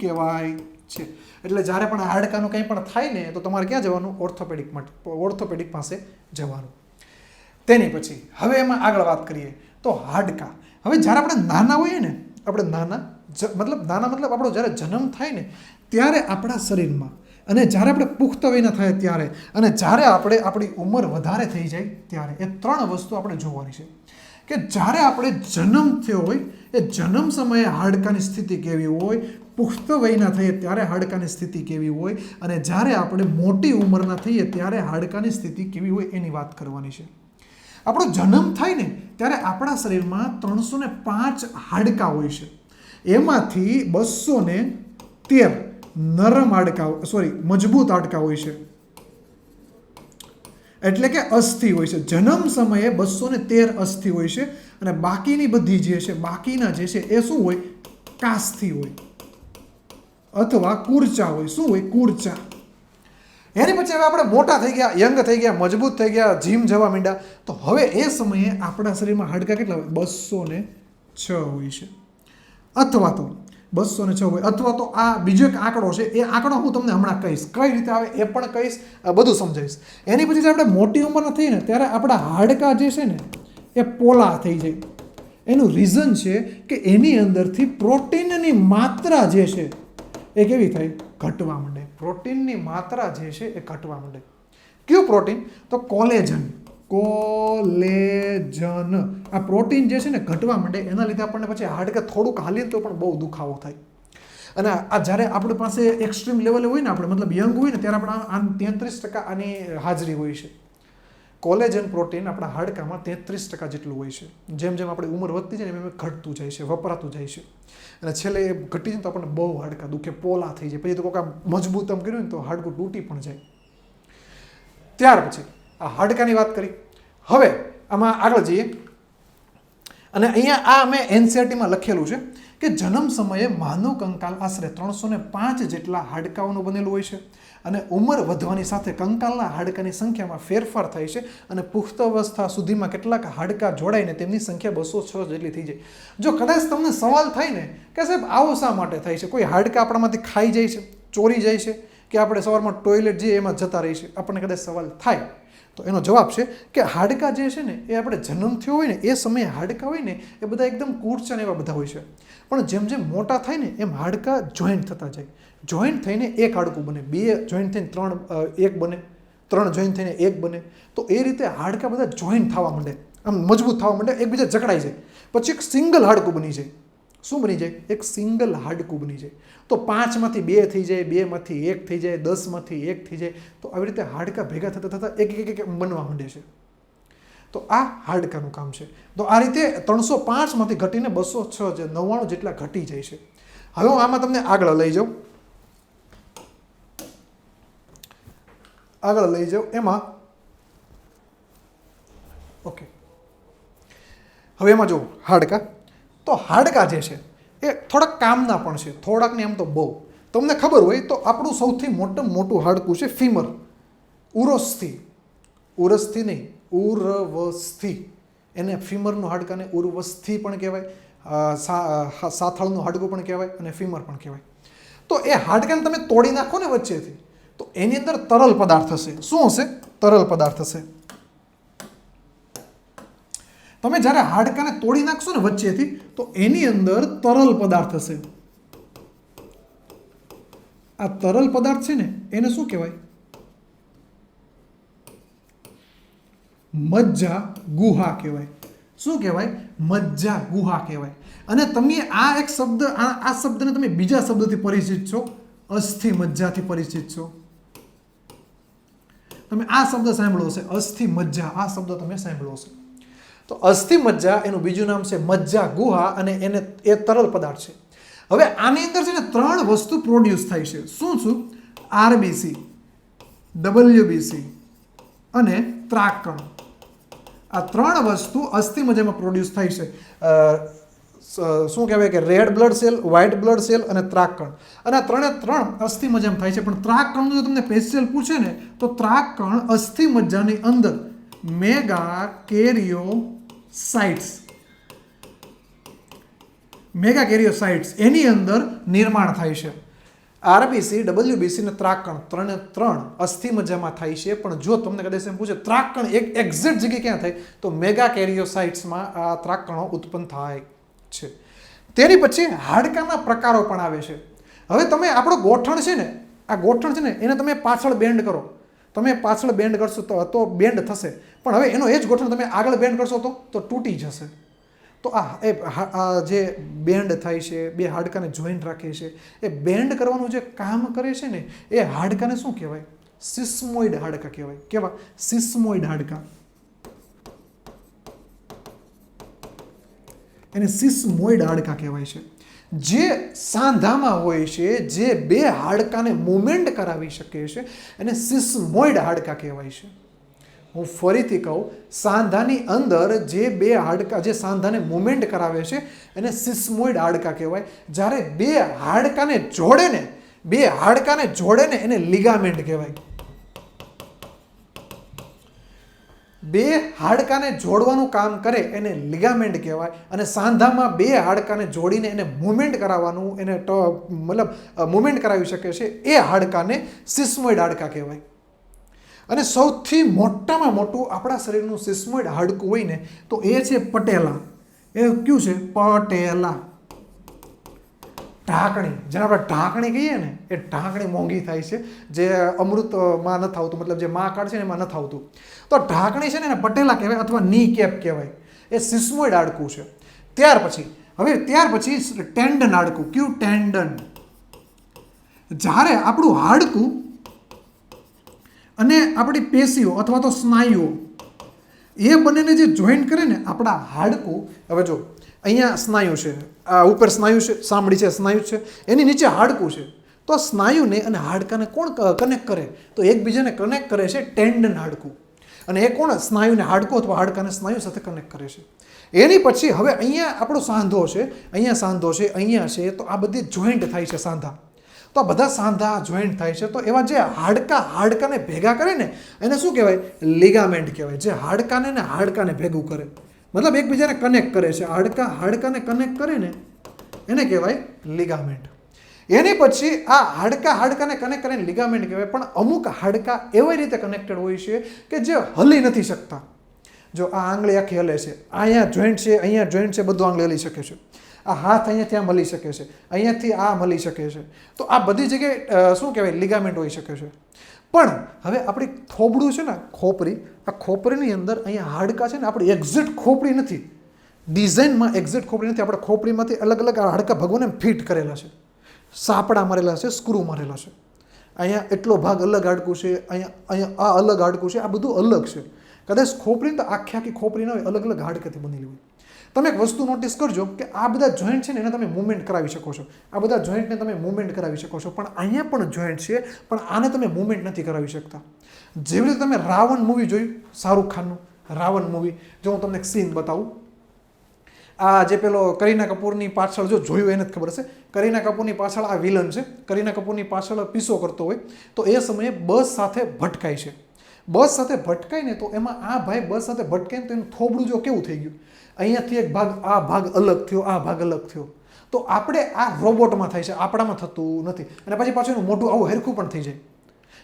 કહેવાય છે. એટલે જ્યારે પણ હાડકાનું કંઈ પણ થાય ને તો તમારે ક્યાં જવાનું? ઓર્થોપેડિક પાસે જવાનું. તેની પછી હવે એમાં આગળ વાત કરીએ તો હાડકાં. હવે જ્યારે આપણે નાના હોઈએ ને, આપણે નાના મતલબ આપણો જ્યારે જન્મ થાય ને ત્યારે આપણા શરીરમાં, અને જ્યારે આપણે પુખ્ત વયના થાય ત્યારે, અને જ્યારે આપણી ઉંમર વધારે થઈ જાય ત્યારે, એ 3 વસ્તુ આપણે જોવાની છે કે જ્યારે આપણે જન્મ થયો હોય એ જન્મ સમયે હાડકાની સ્થિતિ કેવી હોય, પુખ્ત વયના થઈએ ત્યારે હાડકાની સ્થિતિ કેવી હોય, અને જ્યારે આપણે મોટી ઉંમરના થઈએ ત્યારે હાડકાની સ્થિતિ કેવી હોય એની વાત કરવાની છે. આપણો જન્મ થાય ને ત્યારે આપણા શરીરમાં 305 હાડકાં હોય છે. એમાંથી 213 નરમ હાડકાં, મજબૂત હાડકાં હોય છે, એટલે કે અસ્થિ હોય છે. જન્મ સમયે 213 અસ્થિ હોય છે, અને બાકીની બધી જે છે, બાકીના જે છે એ શું હોય? કાસ્થિ હોય અથવા કુર્ચા હોય. શું હોય? કુર્ચા. એની પછી હવે આપણે મોટા થઈ ગયા, યંગ થઈ ગયા, મજબૂત થઈ ગયા, જીમ જવા માંડ્યા, તો હવે એ સમયે આપણા શરીરમાં હાડકાં કેટલા હોય? 206 હોય છે, અથવા તો 206 હોય, અથવા તો આ બીજો એક આંકડો છે, એ આંકડો હું તમને હમણાં કહીશ, કઈ રીતે આવે એ પણ કહીશ, બધું સમજાવીશ. એની પછી આપણે મોટી ઉંમરના થઈએ ને ત્યારે આપણા હાડકાં જે છે ને એ પોલા થઈ જાય. એનું રીઝન છે કે એની અંદરથી પ્રોટીનની માત્રા જે છે એ કેવી થાય? ઘટવા માંડે. પ્રોટીનની માત્રા જે છે એ ઘટવા માંડે. કયું પ્રોટીન? તો કોલેજન. આ પ્રોટીન જે છે ને ઘટવા માંડે, એના લીધે આપણને પછી હાડકાં થોડુંક હાલીએ તો પણ બહુ દુખાવો થાય. અને આ જ્યારે આપણી પાસે એક્સ્ટ્રીમ લેવલે હોય ને, આપણે મતલબ યંગ હોય ને ત્યારે આપણે 33% આની હાજરી હોય છે. કોલેજન પ્રોટીન આપણા હાડકામાં 33% જેટલું હોય છે. જેમ જેમ આપણી ઉંમર વધતી જાય ને એમ ઘટતું જાય છે, વપરાતું જાય છે, અને છેલ્લે એ ઘટી જાય તો આપણને બહુ હાડકાં દુખે, પોલા થઈ જાય. પછી તો કોઈક મજબૂત આમ કર્યું ને તો હાડકું તૂટી પણ જાય. ત્યાર પછી આ હાડકાની વાત કરી. હવે આમાં આગળ જઈએ, અને અહીંયા આ મેં એનસીઈઆરટીમાં લખેલું છે કે જન્મ સમયે માનવ કંકાલ આશરે 305 જેટલા હાડકાઓનું બનેલું હોય છે, અને ઉંમર વધવાની સાથે કંકાલના હાડકાની સંખ્યામાં ફેરફાર થાય છે, અને પુખ્ત અવસ્થા સુધીમાં કેટલાક હાડકાં જોડાઈને તેમની સંખ્યા 206 જેટલી થઈ જાય. જો કદાચ તમને સવાલ થાય ને કે સાહેબ આવું શા માટે થાય છે, કોઈ હાડકાં આપણામાંથી ખાઈ જાય છે, ચોરી જાય છે, કે આપણે સવારમાં ટોયલેટ જઈએ એમાં જતા રહી છે, આપણને કદાચ સવાલ થાય તો એનો જવાબ છે કે હાડકાં જે છે ને એ આપણે જન્મ થયો હોય ને એ સમયે હાડકાં હોય ને એ બધા એકદમ કૂરચા ને એવા બધા હોય છે, પણ જેમ જેમ મોટા થાય ને એમ હાડકાં જોઈન્ટ થતા જાય. જોઈન્ટ થઈને એક હાડકું બને, 2 જોઈન્ટ થઈને 3 એક બને, 3 જોઈન્ટ થઈને એક બને. તો એ રીતે હાડકાં બધા જોઈન્ટ થવા માંડે, આમ મજબૂત થવા માંડે, એકબીજા જકડાઈ જાય, પછી એક સિંગલ હાડકું બની જાય. શું બની જાય? એક સિંગલ હાડકું બની જાય. તો 5 માંથી 2 થઈ જાય, 2 માંથી 1 થઈ જાય, 10 માંથી 1 થઈ જાય. તો આવી રીતે હાડકાં ભેગા થતા થતા એક બનવા માંડે છે. તો આ હાડકાનું કામ છે. તો આ રીતે 305 માંથી ઘટીને 206 જે 99 જેટલા ઘટી જાય છે. હવે હું આમાં તમને આગળ લઈ જાઉં એમાં ઓકે. હવે એમાં જો હાડકાં, તો હાડકાં જે છે એ થોડાક કામના પણ છે, થોડાક ને એમ તો બહુ. તમને ખબર હોય તો આપણું સૌથી મોટું હાડકું છે ફીમર, ઉરસ્થિ નહીં, ઉર્વસ્થિ. એને ફીમરનું હાડકાને ઉર્વસ્થિ પણ કહેવાય, સાથળનું હાડકું પણ કહેવાય, અને ફીમર પણ કહેવાય. તો એ હાડકાને તમે તોડી નાખો ને વચ્ચેથી, તો એની અંદર તરલ પદાર્થ હશે. શું હશે? તરલ પદાર્થ હશે. તમે જ્યારે હાડકાને તોડી નાખશો ને વચ્ચેથી તો એની અંદર તરલ પદાર્થ હશે. આ તરલ પદાર્થ છે ને એને શું કહેવાય? મજ્જા ગુહા કહેવાય. શું કહેવાય? મજ્જા ગુહા કહેવાય. અને તમે આ એક શબ્દ, આ શબ્દને તમે બીજા શબ્દથી પરિચિત છો, અસ્થિ મજ્જાથી પરિચિત છો. તમે આ શબ્દ સાંભળ્યો હશે, અસ્થિ મજ્જા, આ શબ્દ તમે સાંભળ્યો હશે. તો અસ્થિ મજ્જા એનું બીજું નામ છે મજ્જા ગુહા, અને એ તરલ પદાર્થ છે. હવે આની અંદર છે ને 3 વસ્તુ પ્રોડ્યુસ થાય છે. શું? આરબીસી, ડબલ્યુબીસી અને ત્રાકકણ. આ 3 વસ્તુ અસ્થિ મજ્જામાં પ્રોડ્યુસ થાય છે. શું કહેવાય કે red blood cell, white blood cell અને ત્રાકકણ. અને આ 3 અસ્થિ મજ્જામાં થાય છે. પણ ત્રાકકણનું જો તમને સ્પેશિયલ પૂછે ને તો ત્રાકકણ અસ્થિ મજ્જાની અંદર મેગા કેરિયોસાઇટ્સ એની અંદર નિર્માણ થાય છે. આરબીસી, ડબલ્યુબીસી ને ત્રાકણ ત્રણે ત્રણ અસ્થિ મજ્જામાં થાય છે. પણ જો તમને કદાચ એમ પૂછે ત્રાકણ એક એક્ઝેક્ટ જગ્યાએ ક્યાં થાય, તો મેગા કેરિયોસાઇટ્સમાં આ ત્રાકણો ઉત્પન્ન થાય છે. તેની પછી હાડકાના પ્રકારો પણ આવે છે. હવે તમે આપણો ગોઠણ છે ને, આ ગોઠણ છે ને એને તમે પાછળ બેન્ડ કરો, તમે પાછળ બેન્ડ કરશો તો બેન્ડ થશે. પણ હવે એનો એ જ ગોઠણ તમે આગળ બેન્ડ કરશો તો તૂટી જશે. તો આ જે બેન્ડ થાય છે, બે હાડકાને જોઈન્ટ રાખે છે, એ બેન્ડ કરવાનું જે કામ કરે છે ને, એ હાડકાને શું કહેવાય? સિસ્મોઇડ હાડકા કહેવાય. કેવા? સિસ્મોઇડ હાડકા. એને સિસ્મોઇડ હાડકા કહેવાય છે. જે સાંધામાં હોય છે, જે બે હાડકાને મુવમેન્ટ કરાવી શકે છે, એને સિસ્મોઇડ હાડકા કહેવાય છે. હું ફરીથી કહું, સાંધાની અંદર જે બે હાડકા જે સાંધાને મુવમેન્ટ કરાવે છે એને સિસ્મોઇડ હાડકા કહેવાય. જ્યારે બે હાડકાને જોડે ને એને લિગામેન્ટ કહેવાય. બે હાડકાને જોડવાનું કામ કરે એને લિગામેન્ટ કહેવાય. અને સાંધામાં બે હાડકાને જોડીને એને મુવમેન્ટ કરાવવાનું, એને મતલબ મુવમેન્ટ કરાવી શકે છે, એ હાડકાને સિસ્મોઇડ હાડકા કહેવાય. અને સૌથી મોટામાં મોટું આપણા શરીરનું સિસ્મોઇડ હાડકું હોય ને, તો એ છે પટેલા. એ કયું છે? પટેલા. ઢાંકણી, જેને આપણે ઢાંકણી કહીએ ને, એ ઢાંકણી મોંઘી થાય છે, જે અમૃતમાં નથી આવતું, મતલબ જે માં કાઢ છે ને એમાં નથી આવતું. તો ઢાંકણી છે ને એને પટેલા કહેવાય અથવા ની કેપ કહેવાય. એ સિસ્મોઇડ હાડકું છે. ત્યાર પછી ટેન્ડન હાડકું. કયું? ટેન્ડન. જ્યારે આપણું હાડકું અને આપણી પેશીઓ અથવા તો સ્નાયુઓ એ બંનેને જે જોઈન્ટ કરે ને આપણા હાડકું, હવે જો અહીંયા સ્નાયુ છે, આ ઉપર સ્નાયુ છે, સાંભળી છે, સ્નાયુ છે, એની નીચે હાડકું છે. તો સ્નાયુને અને હાડકાને કોણ કનેક્ટ કરે? તો એકબીજાને કનેક્ટ કરે છે ટેન્ડન હાડકું. અને એ કોણ? સ્નાયુને હાડકું અથવા હાડકાને સ્નાયુ સાથે કનેક્ટ કરે છે. એની પછી હવે અહીંયા આપણો સાંધો છે, અહીંયા સાંધો છે, અહીંયા છે, તો આ બધી જોઈન્ટ થાય છે સાંધા. તો આ બધા સાંધા જોઈન્ટ થાય છે. તો એવા જે હાડકાને ભેગા કરે ને એને શું કહેવાય? લિગામેન્ટ કહેવાય. જે હાડકાને ભેગું કરે, મતલબ એકબીજાને કનેક્ટ કરે છે. હાડકાને કનેક્ટ કરે ને એને કહેવાય લિગામેન્ટ. એની પછી આ હાડકાને કનેક્ટ કરીને લિગામેન્ટ કહેવાય. પણ અમુક હાડકા એવી રીતે કનેક્ટેડ હોય છે કે જે હલી નથી શકતા. જો આ આંગળી આખી હલે છે, અહીંયા જોઈન્ટ છે, અહીંયા જોઈન્ટ છે, બધું આંગળી હલી શકે છે. આ હાથ અહીંયા ત્યાં મળી શકે છે, અહીંયાથી આ મળી શકે છે. તો આ બધી જગ્યાએ શું કહેવાય? લિગામેન્ટ હોઈ શકે છે. પણ હવે આપણી થોબડું છે ને, ખોપરી, આ ખોપરીની અંદર અહીંયા હાડકા છે ને, આપણી એક્ઝેક્ટ ખોપરી નથી, ડિઝાઇનમાં એક્ઝેક્ટ ખોપરી નથી. આપણે ખોપરીમાંથી અલગ અલગ હાડકા ભગવાને ફિટ કરેલા છે, સાપડા મારેલા છે, સ્ક્રૂ મારેલા છે. અહીંયા એટલો ભાગ અલગ હાડકું છે, અહીંયા આ અલગ હાડકું છે, આ બધું અલગ છે. કદાચ ખોપરી તો આખી ખોપરી ના હોય, અલગ અલગ હાડકાથી બનેલી હોય. તમે એક વસ્તુ નોટિસ કરજો કે આ બધા જોઈન્ટ છે ને એને તમે મૂવમેન્ટ કરાવી શકો છો. આ બધા જોઈન્ટને તમે મૂવમેન્ટ કરાવી શકો છો. પણ અહીંયા પણ જોઈન્ટ છે, પણ આને તમે મૂવમેન્ટ નથી કરાવી શકતા. જેવી રીતે તમે રાવણ મૂવી જોયું, શાહરૂખ ખાનનું રાવણ મૂવી, જો હું તમને એક સીન બતાવું. આ જે પેલો કરીના કપૂરની પાછળ જો જોયું એને જ ખબર હશે, કરીના કપૂરની પાછળ આ વિલન છે, કરીના કપૂરની પાછળ પીસો કરતો હોય, તો એ સમયે બસ સાથે ભટકાય છે. બસ સાથે ભટકાય ને તો એમાં આ ભાઈ બસ સાથે ભટકાય તો એનું થોબડું જો કેવું થઈ ગયું, અહીંયાથી એક ભાગ, આ ભાગ અલગ થયો, આ ભાગ અલગ થયો. તો આપણે આ રોબોટમાં થાય છે, આપણામાં થતું નથી. અને પછી પાછું એનું મોઢું આવું હરખું પણ થઈ જાય.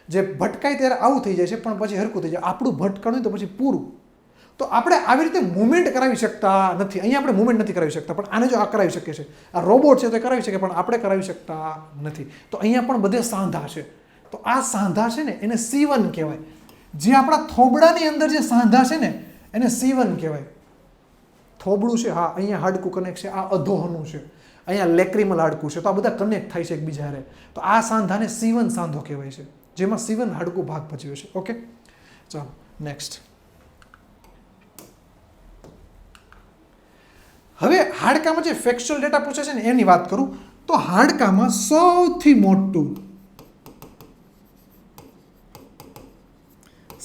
જે ભટકાય ત્યારે આવું થઈ જાય છે, પણ પછી હરખું થઈ જાય. આપણું ભટકાણું તો પછી પૂરું. તો આપણે આવી રીતે મુવમેન્ટ કરાવી શકતા નથી. અહીંયા આપણે મુવમેન્ટ નથી કરાવી શકતા, પણ આને જો આ કરાવી શકે છે, આ રોબોટ છે તો કરાવી શકે, પણ આપણે કરાવી શકતા નથી. તો અહીંયા પણ બધે સાંધા છે. તો આ સાંધા છે ને એને C1 કહેવાય. જે આપણા થોબડાની અંદર જે સાંધા છે ને એને C1 કહેવાય. થોબડું છે, હા, અહીંયા હાડકું કનેક્ટ છે, આ અધોહનું છે, અહીંયા લેક્રિમલ હાડકું છે. તો આ બધા કનેક્ટ થાય છે એકબીજા હારે. તો આ સાંધાને C1 સાંધો કહેવાય છે, જેમાં C1 હાડકું ભાગ ભજવે છે. ઓકે, ચાલો નેક્સ્ટ. હવે હાડકામાં જે ફેક્ચ્યુઅલ ડેટા પૂછે છે ને એની વાત કરું તો હાડકામાં સૌથી મોટું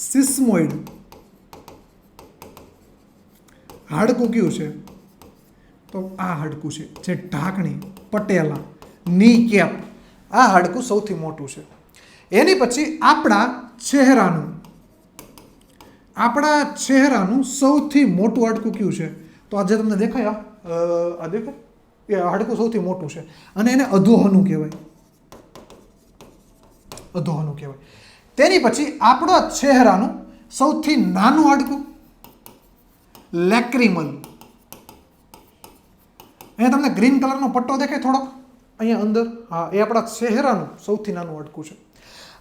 સિસ્મોઇડ હાડકું કયું છે? તો આ હાડકું છે, જે ઢાંકણી, પટેલા, ની કેપ, આ હાડકું સૌથી મોટું છે. એની પછી આપણા ચહેરાનું સૌથી મોટું હાડકું કયું છે? તો આ જે તમને દેખાય, આ દેખાય, એ હાડકું સૌથી મોટું છે અને એને અધોહનું કહેવાય. અધોહનુ કહેવાય. તેની પછી આપણો ચહેરાનું સૌથી નાનું હાડકું લેક્રિમલ. અહીંયા તમને ગ્રીન કલરનો પટ્ટો દેખાય થોડોક અહીંયા અંદર, હા, એ આપણા ચહેરાનું સૌથી નાનું હાડકું છે.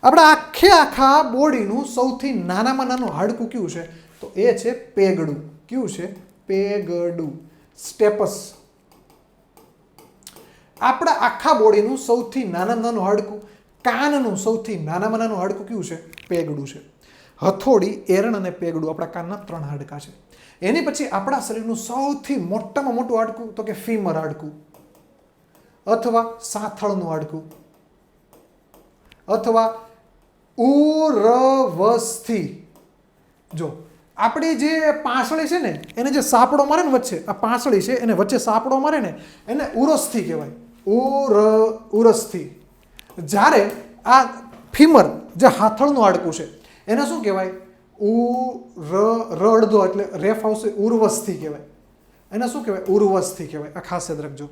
આપણા આખા બોડીનું સૌથી નાનામાં નાનું હાડકું કયું છે? તો એ છે પેગડું. કયું છે? પેગડું, સ્ટેપસ. આપણા આખા બોડીનું સૌથી નાનામાં નાનું હાડકું, કાનનું સૌથી નાનામાં નાનું હાડકું કયું છે? પેગડું છે. હથોડી, એરણ અને પેગડું આપણા કાનના 3 હાડકા છે. એની પછી આપણા શરીરનું સૌથી મોટામાં મોટું હાડકું તો કે ફીમર હાડકું, અથવા સાથળનું હાડકું, અથવા ઉરવસ્થિ. જો આપણી જે પાંસળી છે ને એને જે સાપડો મારે ને વચ્ચે, આ પાંસળી છે એને વચ્ચે સાપડો મારે ને એને ઉરસ્થિ કહેવાય. ઉરસ્થિ. જ્યારે આ ફીમર જે હાથળનું હાડકું છે એને શું કહેવાય? રડધો એટલે રેફ આવશે, ઉર્વસ્થિ કહેવાય. એને શું કહેવાય? ઉર્વસ્થિ કહેવાય. આ ખાસ યાદ રાખજો.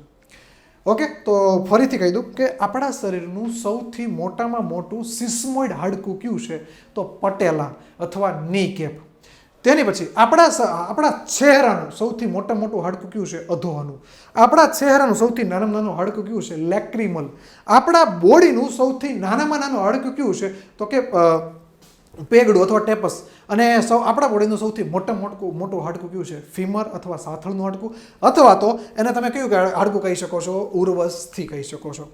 ઓકે, તો ફરીથી કહી દઉં કે આપણા શરીરનું સૌથી મોટામાં મોટું સિસ્મોઇડ હાડકું કયું છે? તો પટેલા અથવા ની કેપ. તેની પછી આપણા ચહેરાનું સૌથી મોટામાં મોટું હાડકું કયું છે? અધોહનુ. આપણા ચહેરાનું સૌથી નાનામાં નાનું હાડકું કયું છે? લેક્રિમલ. આપણા બોડીનું સૌથી નાનામાં નાનું હાડકું કયું છે? તો કે પેગડું અથવા ટેપસ. અને આપણા બોડીનું સૌથી મોટું હાડકું કયું છે? ફીમર અથવા સાથળનું હાડકું, અથવા તો એને તમે કયું હાડકું કહી શકો છો? ઉર્વસ્થિ કહી શકો છો.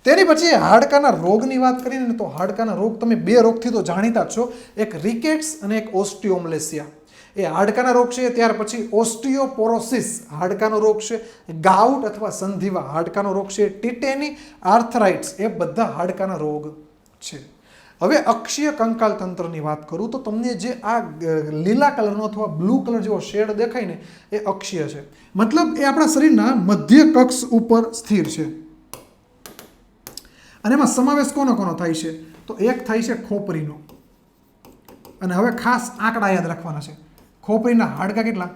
તેની પછી હાડકાના રોગની વાત કરીને તો હાડકાના રોગ તમે 2 રોગથી તો જાણીતા જ છો, એક રિકેટ્સ અને એક ઓસ્ટિયોમલેસિયા. એ હાડકાના રોગ છે. ત્યાર પછી ઓસ્ટિયોપોરોસિસ હાડકાનો રોગ છે. ગાઉટ અથવા સંધિવા હાડકાનો રોગ છે. ટીટેની, આર્થરાઇટ્સ એ બધા હાડકાના રોગ છે. હવે અક્ષીય કંકાલ તંત્રની વાત કરું તો તમને જે આ લીલા કલરનો અથવા બ્લુ કલર જેવો શેડ દેખાય ને એ અક્ષીય છે. મતલબ એ આપણા શરીરના મધ્ય કક્ષ ઉપર સ્થિર છે. અને એમાં સમાવેશ કોનો થાય છે? તો એક થાય છે ખોપરીનો. અને હવે ખાસ આંકડા યાદ રાખવાના છે. ખોપરીના હાડકા કેટલા?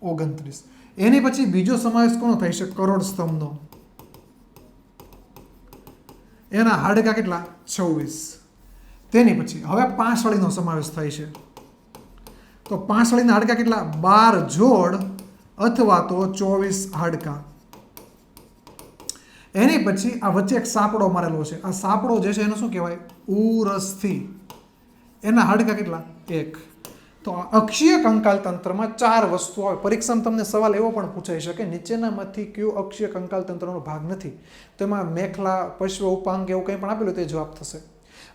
29. એની પછી બીજો સમાવેશ કોનો થાય છે? કરોડ સ્તંભનો. એના હાડકા કેટલા? 26. તેની પછી હવે પાંસળીનો સમાવેશ થાય છે. તો પાંસળીના હાડકા કેટલા? 12 જોડ અથવા તો 24 હાડકા. એની પછી આ વચ્ચે એક સાપડો મારેલો છે. આ સાપડો જે છે એને શું કહેવાય? ઉરસ્થિ. એના હાડકા કેટલા? 1. તો અક્ષીય કંકાલ તંત્રમાં 4 વસ્તુઓ આવે. પરીક્ષામાં તમને સવાલ એવો પણ પૂછાઈ શકે, નીચેનામાંથી કયો અક્ષીય કંકાલ તંત્રનો ભાગ નથી? તો એમાં મેખલા, પશ્વ ઉપાંગ એવું કંઈ પણ આપેલું તે જવાબ થશે.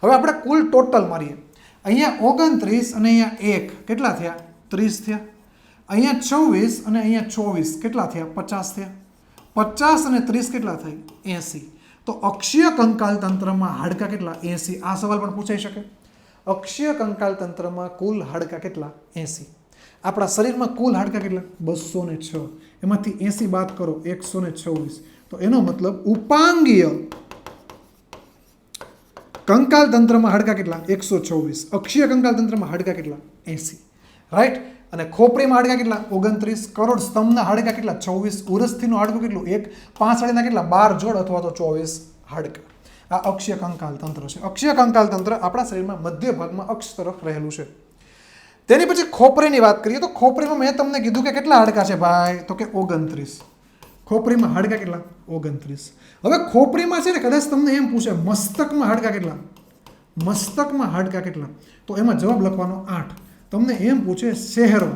હવે આપણે કુલ ટોટલ મારીએ. અહીંયા 29 અને અહીંયા 1 કેટલા થયા? 30 થયા. અહીંયા 24 અને અહીંયા 24 કેટલા થયા? 50 થયા. 50 અને 30 કેટલા થાય? 80. તો અક્ષીય કંકાલ તંત્રમાં હાડકા કેટલા? 80. આ સવાલ પણ પૂછાઈ શકે. અક્ષીય કંકાલ તંત્રમાં કુલ હાડકા કેટલા? 80. આપણા શરીરમાં કુલ હાડકા કેટલા? 206. એમાંથી 80 બાદ કરો, 126. તો એનો મતલબ ઉપાંગીય કંકાલ તંત્રમાં હાડકા કેટલા? 124. અક્ષીય કંકાલ તંત્રમાં હાડકા કેટલા? 80. રાઈટ. અને ખોપરીમાં હાડકા કેટલા? 29. કરોડ સ્તંભના હાડકા કેટલા? 24. ઉરસ્થિનું હાડકું કેટલું? 1. પાંસળીના કેટલા? 12 જોડ અથવા તો 24 હાડકા. આ અક્ષીય કંકાલ તંત્ર છે. અક્ષીય કંકાલ તંત્ર આપણા શરીરમાં મધ્ય ભાગમાં અક્ષ તરફ રહેલું છે. તેની પછી ખોપરીની વાત કરીએ તો ખોપરીમાં મેં તમને કીધું કે કેટલા હાડકા છે ભાઈ? તો કે 29. ખોપરીમાં હાડકા કેટલા? 29. હવે ખોપરીમાં છે ને કદાચ તમને એમ પૂછે મસ્તકમાં હાડકા કેટલા? મસ્તકમાં હાડકા કેટલા? તો એમાં જવાબ લખવાનો 8. તમને એમ પૂછે શહેરો,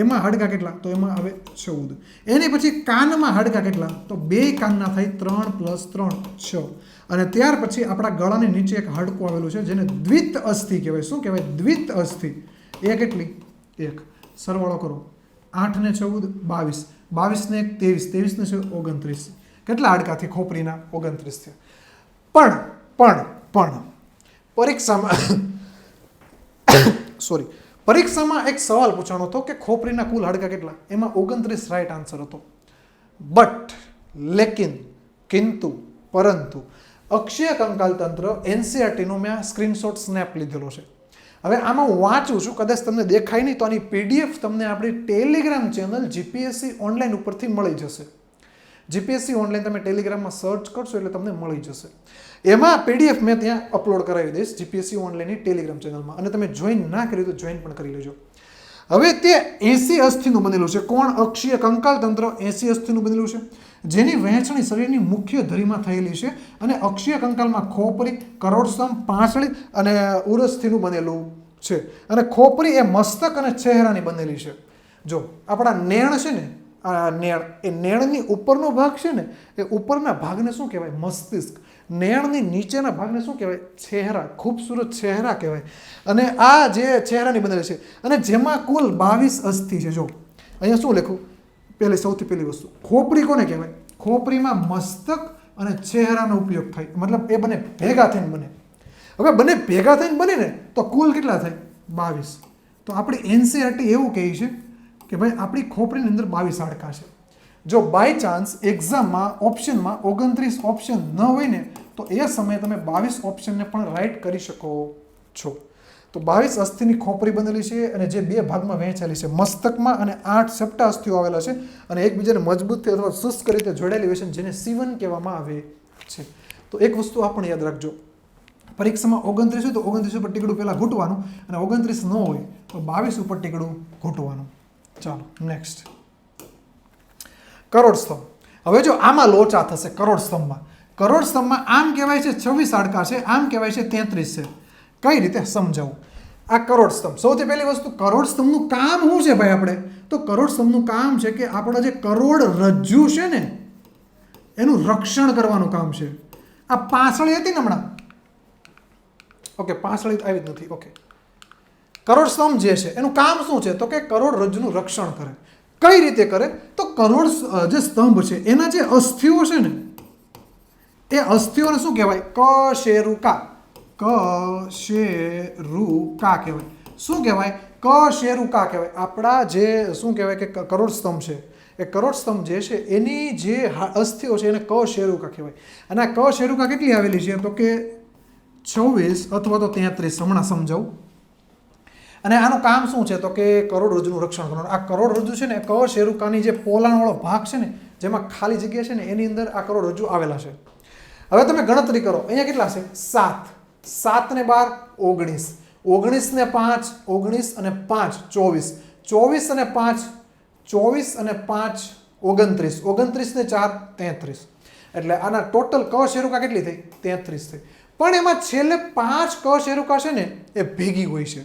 એમાં હાડકા કેટલા? તો એમાં આવે 14. એની પછી કાનમાં હાડકા કેટલા? તો 2 કાનના થાય 3 + 3 6. અને ત્યાર પછી આપણા ગળાની નીચે એક હાડકું આવેલું છે જેને દ્વિત અસ્થિ કહેવાય. શું કહેવાય? દ્વિત અસ્થિ. એ કેટલી? 1. સરવાળો કરો. 8 ને 14 22. 22 ને 1 23. 23 ને 29. કેટલા હાડકાથી ખોપરીના? 29 થયા. પણ પરીક્ષામાં પરીક્ષામાં એક સવાલ પૂછાણો હતો કે ખોપરીના કુલ હાડકા કેટલા? એમાં 29 રાઈટ આન્સર હતો. બટ, લેકિન, કિંતુ, પરંતુ અક્ષીય કંકાલ તંત્ર એનસીઆરટીનો મેં સ્ક્રીનશોટ સ્નેપ લીધેલો છે. હવે આમાં હું વાંચું છું, કદાચ તમને દેખાય નહીં તો આની પીડીએફ તમને આપણી ટેલિગ્રામ ચેનલ જીપીએસસી ઓનલાઈન ઉપરથી મળી જશે. જીપીએસસી ઓનલાઈન તમે ટેલિગ્રામમાં સર્ચ કરશો એટલે તમને મળી જશે. એમાં પીડીએફ મેં ત્યાં અપલોડ કરાવી દઈશ જીપીએસસી ઓનલાઈનની ટેલિગ્રામ ચેનલમાં, અને તમે જોઈન ના કર્યું તો જોઈન પણ કરી લેજો. હવે તે 80 અસ્થિનું બનેલું છે. કોણ? અક્ષીય કંકાલ તંત્ર 80 અસ્થિનું બનેલું છે, જેની વહેંચણી શરીરની મુખ્ય ધરીમાં થયેલી છે, અને અક્ષીય કંકાલમાં ખોપરી, કરોડસ્તંભ, પાંસળી અને ઉરસ્થિનું બનેલું છે. અને ખોપરી એ મસ્તક અને ચહેરાની બનેલી છે. જો આપણા નેણ છે ને, આ નેણ, એ નેણની ઉપરનો ભાગ છે ને, એ ઉપરના ભાગને શું કહેવાય? મસ્તિષ્ક. નેણની નીચેના ભાગને શું કહેવાય? ચહેરા. ખૂબસૂરત ચહેરા કહેવાય. અને આ જે ચહેરાની બનેલી છે, અને જેમાં કુલ 22 અસ્થિ છે. જો અહીંયા શું લખ્યું? સૌથી પહેલી વસ્તુ, ખોપરી કોને કહેવાય? ખોપરીમાં મસ્તક અને ચહેરાનો ઉપયોગ થાય, મતલબ એ બંને ભેગા થઈને બને. હવે બંને ભેગા થઈને બને ને તો કુલ કેટલા થાય? 22. તો આપણી એનસીઈઆરટી એવું કહે છે કે ભાઈ આપણી ખોપરીની અંદર 22 હાડકાં છે. જો બાય ચાન્સ એક્ઝામમાં ઓપ્શનમાં 29 ઓપ્શન ન હોય ને તો એ સમયે તમે 22 ઓપ્શનને પણ રાઈટ કરી શકો છો. તો 22 અસ્થિની ખોપરી બનેલી છે, અને જે 2 ભાગમાં વહેંચાયેલી છે. મસ્તકમાં અને 8 સપટા અસ્થિઓ આવેલા છે, અને એકબીજાને મજબૂતથી અથવા શુષ્ક રીતે જોડાયેલી હોય છે, જેને C1 કહેવામાં આવે છે. તો એક વસ્તુ આ પણ યાદ રાખજો, પરીક્ષામાં 29 હોય તો 29 ઉપર ટીકડું પહેલાં ઘૂંટવાનું, અને 29 ન હોય તો 22 ઉપર ટીકડું ઘૂંટવાનું. ચાલો નેક્સ્ટ, કરોડસ્તંભ. હવે જો આમાં લોચા થશે. કરોડસ્તંભમાં આમ કહેવાય છે 26 હાડકાં છે, આમ કહેવાય છે 33 છે. કઈ રીતે સમજાવું? આ કરોડસ્તંભ, સૌથી પહેલી વસ્તુ, કરોડસ્તંભનું કામ શું છે ભાઈ? આપણે તો કરોડસ્તંભનું કામ છે કે આપણા જે કરોડરજ્જુ છે ને એનું રક્ષણ કરવાનું કામ છે. આ પાંસળી હતી ને હમણાં, ઓકે, પાંસળી આવી જ નથી, ઓકે. કરોડસ્તંભ જે છે એનું કામ શું છે? તો કે કરોડરજ્જુનું રક્ષણ કરે. કઈ રીતે કરે? તો કરોડ જે સ્તંભ છે એના જે અસ્થિઓ છે ને, એ અસ્થિઓને શું કહેવાય? કશેરુકા. કશેરુકા કહેવાય. શું કહેવાય? કશેરુકા કહેવાય. આપણા જે શું કહેવાય કે કરોડસ્તંભ છે, એ કરોડસ્તંભ જે છે એની જે અસ્થિઓ છે એને કશેરુકા કહેવાય. અને આ કશેરુકા કેટલી આવેલી છે? તો કે 26 અથવા તો 33. હમણાં સમજાવું. અને આનું કામ શું છે? તો કે કરોડરજ્જુનું રક્ષણ કરવાનું. આ કરોડરજ્જુ છે ને, કશેરુકાની જે પોલાણવાળો ભાગ છે ને, જેમાં ખાલી જગ્યા છે ને, એની અંદર આ કરોડરજ્જુ આવેલા છે. હવે તમે ગણતરી કરો, અહીંયા કેટલા છે? 7. 7 ને 12 19, 19 ને 5 19 અને 5 24, 24 અને 5 24 અને 5 29, 29 ને 4 33. એટલે આના ટોટલ કશેરુકા કેટલી થઈ? 33 થઈ. પણ એમાં છેલ્લે 5 કશેરુકા છે ને એ ભેગી હોય છે.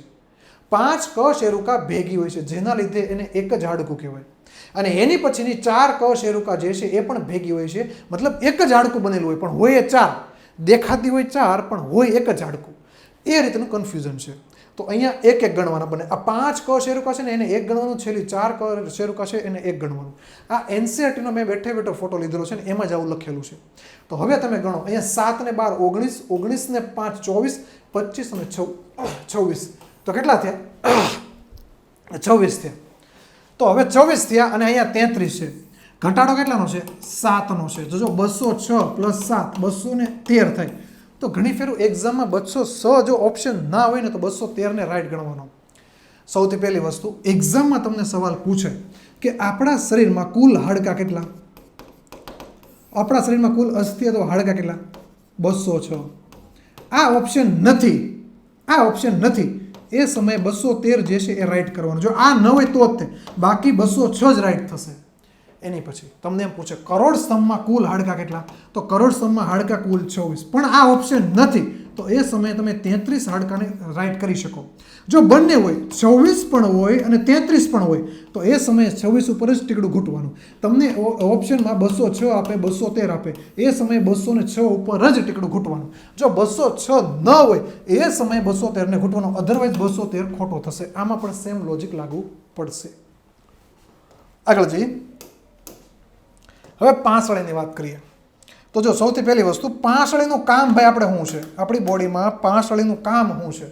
5 કશેરુકા ભેગી હોય છે, જેના લીધે એને એક જ હાડકું કહેવાય. અને એની પછીની 4 કશેરુકા જે છે એ પણ ભેગી હોય છે, મતલબ એક જ હાડકું બનેલું હોય, પણ હોય એ 4. દેખાતી હોય 4 પણ હોય એક જ હાડકું. એ રીતનું કન્ફ્યુઝન છે. તો અહીંયા એક એક ગણવાના બને. આ 5 કશેરુકા છે ને એને એક ગણવાનું, છેલ્લી 4 કશેરુકા છે એને એક ગણવાનું. આ એનસીઈઆરટીનો મેં બેઠે બેઠો ફોટો લીધેલો છે ને, એમાં જ આવું લખેલું છે. તો હવે તમે ગણો, અહીંયા 7 ને 12 19, 19 ને 5 24, 25 અને 26. તો કેટલા થયા? 26 થયા. તો હવે 26 થયા, અને અહીંયા 33 છે. ઘટાડો કેટલાનો છે? 7નો છે. જો 206 + 7 213 થાય. તો ઘણી ફેર એક્ઝામમાં 206 જો ઓપ્શન ના હોય ને તો 213 ને રાઈટ ગણવાનો. સૌથી પહેલી વસ્તુ, એક્ઝામમાં તમને સવાલ પૂછે કે આપણા શરીરમાં કુલ હાડકાં કેટલા? આપણા શરીરમાં કુલ અસ્થિ અથવા હાડકાં કેટલા? 206. આ ઓપ્શન નથી, આ ઓપ્શન નથી. એ સમયે 213 જે છે એ રાઈટ કરવાનું. જો આ ન હોય તો જ તે, બાકી 206 જ રાઈટ થશે. એની પછી તમને એમ પૂછે કરોડ સ્તંભમાં કુલ હાડકાં કેટલા? તો કરોડ સ્તંભમાં હાડકાં કુલ 26, પણ આ ઓપ્શન નથી. તો એ સમયે તમે 33 હાડકાને રાઈટ કરી શકો. જો બંને હોય, 26 પણ હોય અને 33 પણ હોય, તો એ સમયે 26 ઉપર જ ટીકડું ઘૂંટવાનું. તમને ઓપ્શનમાં 206 આપે, 213 આપે, એ સમયે 206 ઉપર જ ટીકડું ઘૂંટવાનું. જો 206 ન હોય એ સમયે 213 ને ઘૂંટવાનું, અધરવાઇઝ 213 ખોટો થશે. આમાં પણ સેમ લોજિક લાગુ પડશે. આગળ જઈએ. હવે પાંસળીની વાત કરીએ. તો જો સૌથી પહેલી વસ્તુ, પાંસળીનું કામ ભાઈ આપણે શું છે? આપણી બોડીમાં પાંસળીનું કામ શું છે?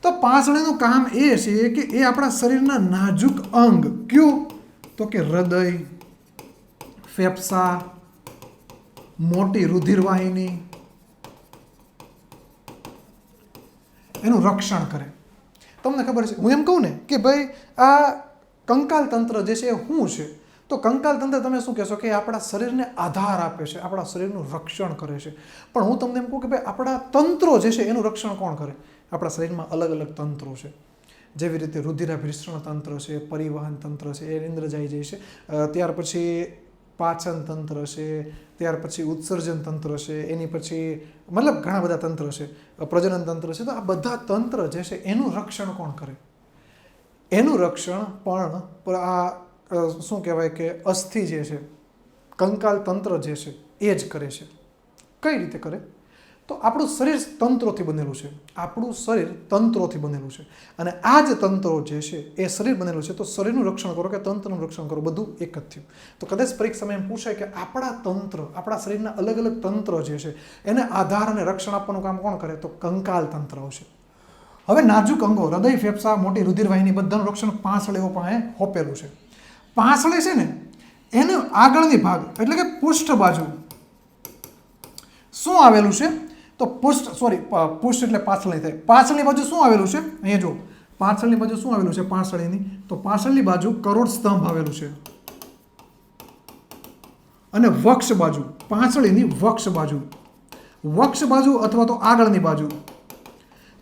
તો પાંસળીનું કામ એ છે કે એ આપણા શરીરના નાજુક અંગ, કયું? તો કે હૃદય, ફેફસા, મોટી રુધિરવાહિની, એનું રક્ષણ કરે. તમને ખબર છે, હું એમ કહું ને કે ભાઈ આ કંકાલ તંત્ર જે છે એ શું છે? તો કંકાલ તંત્ર તમે શું કહેશો કે આપણા શરીરને આધાર આપે છે, આપણા શરીરનું રક્ષણ કરે છે. પણ હું તમને એમ કહું કે ભાઈ આપણા તંત્રો જે છે એનું રક્ષણ કોણ કરે? આપણા શરીરમાં અલગ અલગ તંત્રો છે. જેવી રીતે રુધિરાભિસરણ તંત્ર છે, પરિવહન તંત્ર છે, એ ઇન્દ્રજાય જાય છે, ત્યાર પછી પાચન તંત્ર છે, ત્યાર પછી ઉત્સર્જન તંત્ર છે, એની પછી મતલબ ઘણા બધા તંત્ર છે, પ્રજનન તંત્ર છે. તો આ બધા તંત્ર જે છે એનું રક્ષણ કોણ કરે? એનું રક્ષણ પણ આ શું કહેવાય કે અસ્થિ જે છે, કંકાલ તંત્ર જે છે એ જ કરે છે. કઈ રીતે કરે? તો આપણું શરીર તંત્રોથી બનેલું છે, આપણું શરીર તંત્રોથી બનેલું છે, અને આ જ તંત્રો જે છે એ શરીર બનેલું છે. તો શરીરનું રક્ષણ કરો કે તંત્રનું રક્ષણ કરો, બધું એક જ થયું. તો કદાચ પરીક્ષામાં એમ પૂછાય કે આપણા તંત્ર, આપણા શરીરના અલગ અલગ તંત્ર જે છે એને આધાર અને રક્ષણ આપવાનું કામ કોણ કરે? તો કંકાલ તંત્ર આવશે. હવે નાજુક અંગો, હૃદય, ફેફસા, મોટી રુધિરવાહિની બધાનું રક્ષણ પાંસળીઓ પાસે હોપેલું છે. પાંસળી છે ને એનો આગળની ભાગ એટલે કે પૃષ્ઠ બાજુ શું આવેલું છે? તો પૃષ્ઠ એટલે પાછળની થાય. પાછળની બાજુ શું આવેલું છે? અહીંયા જો પાછળની બાજુ શું આવેલું છે પાંસળીની? તો પાછળની બાજુ કરોડ સ્તંભ આવેલું છે, અને વક્ષ બાજુ, પાંસળીની વક્ષ બાજુ અથવા તો આગળની બાજુ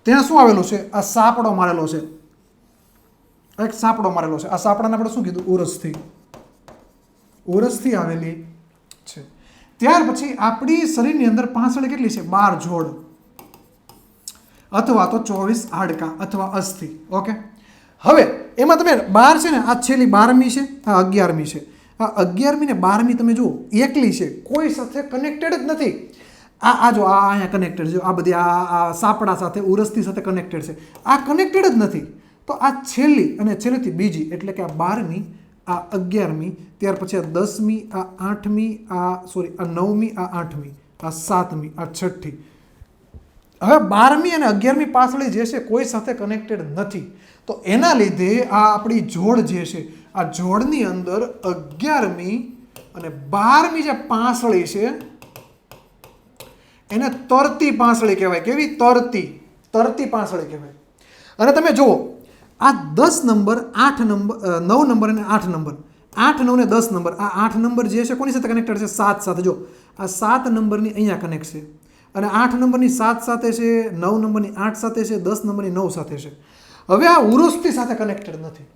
ત્યાં શું આવેલું છે? આ સાપડો મારેલો છે, એક સાપડો મારેલો છે. આ સાપડાને આપણે શું કીધું? ઉરસથી આવેલી છે. ત્યાર પછી આપણી શરીરની અંદર પાંસળી કેટલી છે? 12 જોડ અથવા તો 24 હાડકા અથવા અસ્થિ. ઓકે, હવે એમાં તમે 12 છે ને, આ છેલ્લી 12મી છે, આ 11મી છે. આ 11મી ને 12મી તમે જુઓ એકલી છે, કોઈ સાથે કનેક્ટેડ જ નથી. આ જો આ અહીંયા કનેક્ટેડ છે, આ બધી આ સાપડા સાથે, ઉરસથી સાથે કનેક્ટેડ છે. આ કનેક્ટેડ જ નથી. તો આ છેલ્લી અને છેલ્લેથી બીજી એટલે કે આ 12મી, આ 11મી, ત્યાર પછી આ 10મી, આ 8મી, આ 9મી, આ 8મી, આ 7મી, આ 6ઠ્ઠી. હવે 12મી અને 11મી પાંસળી જે છે કોઈ સાથે કનેક્ટેડ નથી. તો એના લીધે આ આપણી જોડ જે છે, આ જોડની અંદર 11મી અને 12મી જે પાંસળી છે એને તરતી પાંસળી કહેવાય. કેવી? તરતી પાંસળી કહેવાય. અને તમે જુઓ આ 10 નંબર, 8 નંબર, 9 નંબર અને 8 નંબર, 8, 9 ને 10 નંબર, આ 8 નંબર જે છે કોની સાથે કનેક્ટેડ છે? 7 સાથે. જો આ 7 નંબરની અહીંયા કનેક્ટ છે, અને 8 નંબરની 7 સાથે છે, 9 નંબરની 8 સાથે છે, 10 નંબરની 9 સાથે છે. હવે આ ઉરુસથી સાથે કનેક્ટેડ નથી,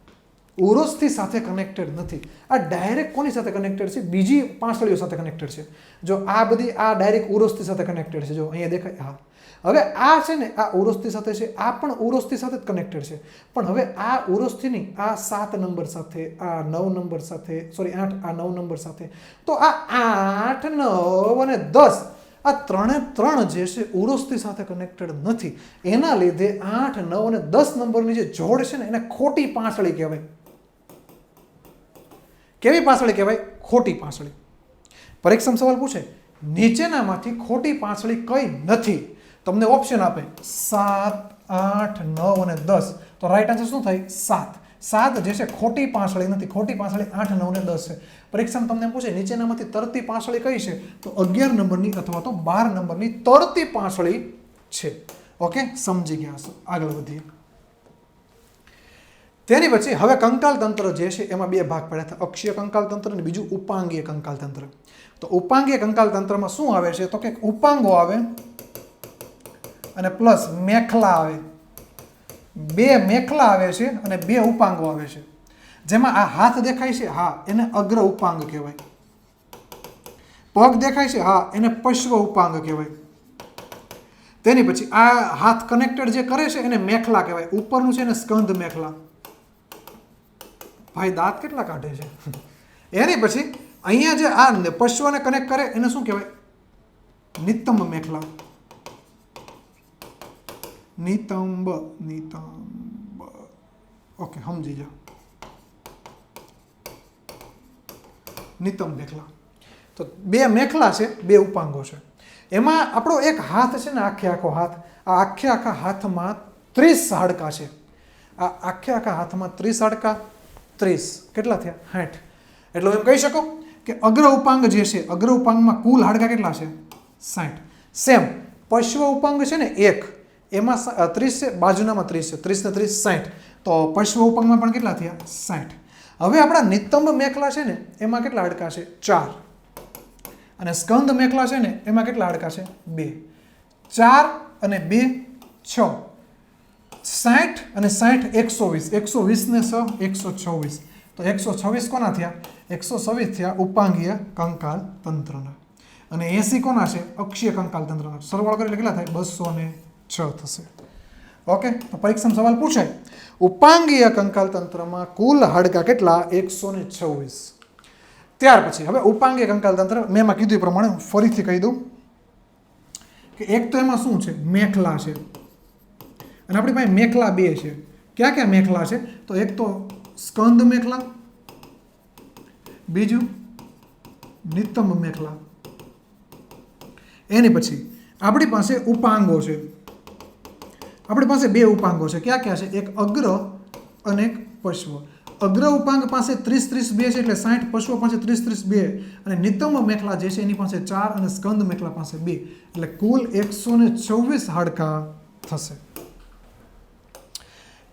ઉરુસથી સાથે કનેક્ટેડ નથી. આ ડાયરેક્ટ કોની સાથે કનેક્ટેડ છે? બીજી પાંસળીઓ સાથે કનેક્ટેડ છે. જો આ બધી આ ડાયરેક્ટ ઉરુસથી સાથે કનેક્ટેડ છે. જો અહીંયા દેખાય. હા, હવે આ છે ને આ ઉરુસથી સાથે છે, આ પણ ઉરુસથી સાથે જ કનેક્ટેડ છે. પણ હવે આ ઉરુસથી નહીં, આ 7 નંબર સાથે, આ 9 નંબર સાથે, 8, આ 9 નંબર સાથે. તો આ 8, 9 અને 10 આ ત્રણ જે છે ઉરુસથી સાથે કનેક્ટેડ નથી. એના લીધે 8, 9 અને 10 નંબરની જે જોડ છે ને એને ખોટી પાંસળી કહેવાય. કેવી પાંસળી કહેવાય? ખોટી પાંસળી. પરીક્ષામાં સવાલ પૂછે નીચેનામાંથી ખોટી પાંસળી કઈ નથી? તમને ઓપ્શન આપે 7, 8, 9 અને 10. તો રાઈટ આન્સર શું થાય? 7. 7 જે છે ખોટી પાંસળી નથી. ખોટી પાંસળી 8, 9 અને 10 છે. પરીક્ષામાં તમને પૂછે નીચેનામાંથી તરતી પાંસળી કઈ છે? તો 11 નંબરની અથવા તો 12 નંબરની તરતી પાંસળી છે. ઓકે, સમજી ગયા હશો. આગળ વધીએ. તેની પછી હવે કંકાલ તંત્ર જે છે એમાં બે ભાગ પડ્યા હતા, અક્ષીય કંકાલ તંત્ર અને બીજું ઉપાંગીય કંકાલ તંત્ર. તો ઉપાંગીય કંકાલ તંત્રમાં શું આવે છે? તો કે ઉપાંગો આવે અને પ્લસ મેખલા આવે. 2 મેખલા આવે છે અને 2 ઉપાંગો આવે છે. જેમાં આ હાથ દેખાય છે, હા, એને અગ્ર ઉપાંગ કહેવાય. પગ દેખાય છે, હા, એને પશ્વ ઉપાંગ કહેવાય. તેની પછી આ હાથ કનેક્ટેડ જે કરે છે એને મેખલા કહેવાય. ઉપરનું છે એને સ્કંધ મેખલા. ભાઈ દાંત કેટલા કાઢે છે. એની પછી અહીંયા જે આ પશ્વને કનેક્ટ કરે એને શું કહેવાય? નિતંબ મેખલા. નિતંબ. ઓકે, સમજી જાઓ. નિતંબ મેખલા. તો 2 મેખલા છે, 2 ઉપાંગો છે. એમાં આપણો એક હાથ છે ને, આખો હાથ, આ આખા હાથમાં 30 હાડકા છે. આ આખા હાથમાં 30 હાડકા, 30 કેટલા થયા? 60. એટલે એમ કહી શકો કે અગ્ર ઉપાંગ જે છે, અગ્ર ઉપાંગમાં કુલ હાડકા કેટલા છે? 60. સેમ પશ્વ ઉપાંગ છે ને 1, એમાં 30 છે, બાજુનામાં 30 છે, 30 ને 30 60. તો પશ્વ ઉપાંગમાં પણ કેટલા થયા? 60. હવે આપણા નિતંબ મેખલા છે ને એમાં કેટલા હાડકા છે? 4. અને સ્કંદ મેખલા છે ને એમાં કેટલા હાડકા છે? 2. 4 અને 2 6. 60 અને 60 120. 120 ને 6 126. તો 126 કોના થયા? 126 થયા ઉપાંગીય કંકાલ તંત્રના. અને 80 કોના છે? અક્ષીય કંકાલ તંત્રના. સરવાળો કરે એટલે કેટલા થાય? 206 થશે. ઓકે, તો પરીક્ષામાં સવાલ પૂછાય, ઉપાંગીય કંકાલ તંત્રમાં કુલ હાડકા કેટલા? 126. ત્યાર પછી હવે ઉપાંગીય કંકાલ તંત્ર મેં એમાં કીધું એ પ્રમાણે હું ફરીથી કહી દઉં કે એક તો એમાં શું છે? મેખલા છે. અને આપણી પાસે મેખલા 2 છે. ક્યાં ક્યાં મેખલા છે? તો એક તો સ્કંદ મેખલા, બીજું નિતંબ મેખલા. એની પછી આપણી પાસે ઉપાંગો છે. આપણી પાસે 2 ઉપાંગો છે. ક્યાં ક્યાં છે? એક અગ્ર અને એક પશ્વ. અગ્ર ઉપાંગ પાસે 30 30 2 છે એટલે 60, પશ્વ પાસે 30 30 2 અને નિતંબ મેખલા જે છે એની પાસે 4 અને સ્કંદ મેખલા પાસે 2 એટલે કુલ 124 હાડકા થશે.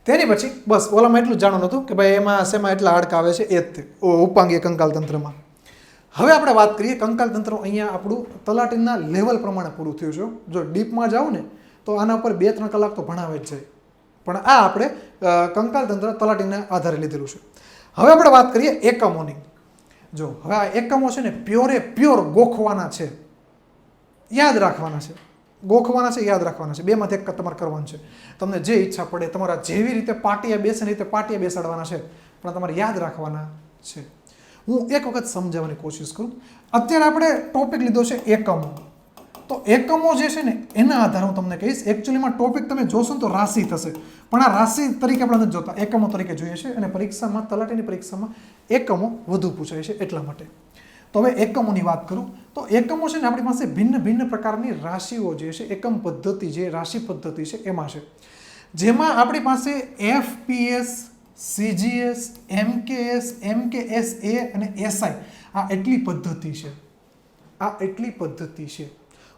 તેની પછી બસ ઓલામાં એટલું જ જાણવાનું હતું કે ભાઈ એમાં શેમાં એટલા હાડકા આવે છે એ જ ઉપાંગીય કંકાલ તંત્રમાં. હવે આપણે વાત કરીએ કંકાલ તંત્ર. અહીંયા આપણું તલાટીના લેવલ પ્રમાણે પૂરું થયું છે. જો ડીપમાં જાવ ને તો આના ઉપર 2-3 કલાક તો ભણાવે જ જાય, પણ આ આપણે કંકાલ તંત્ર તલાટીના આધારે લીધેલું છે. હવે આપણે વાત કરીએ એકમોની. જો હવે આ એકમો છે ને પ્યોર ગોખવાના છે, યાદ રાખવાના છે. ગોખવાના છે, યાદ રાખવાના છે. 2 માંથી એક તમારે કરવાનું છે. તમને જે ઈચ્છા પડે તમારા જેવી રીતે પાટિયા બેસે રીતે પાટિયા બેસાડવાના છે, પણ તમારે યાદ રાખવાના છે. હું એક વખત સમજાવવાની કોશિશ કરું. અત્યારે આપણે ટોપિક લીધો છે એકમો. તો એકમો જે છે ને એના આધારે હું તમને કહીશ. એકચ્યુઅલીમાં ટોપિક તમે જોશો ને તો રાશિ થશે, પણ આ રાશિ તરીકે આપણે નથી જોતા, એકમો તરીકે જોઈએ છે. અને પરીક્ષામાં, તલાટીની પરીક્ષામાં એકમો વધુ પૂછાય છે એટલા માટે. તો હવે એકમોની વાત કરું તો એકમો છે ને આપણી પાસે ભિન્ન ભિન્ન પ્રકારની રાશિઓ જે છે, એકમ પદ્ધતિ જે રાશિ પદ્ધતિ છે એમાં છે. જેમાં આપણી પાસે FPS, CGS, MKS, MKSA અને SI આ એટલી પદ્ધતિ છે. આ એટલી પદ્ધતિ છે.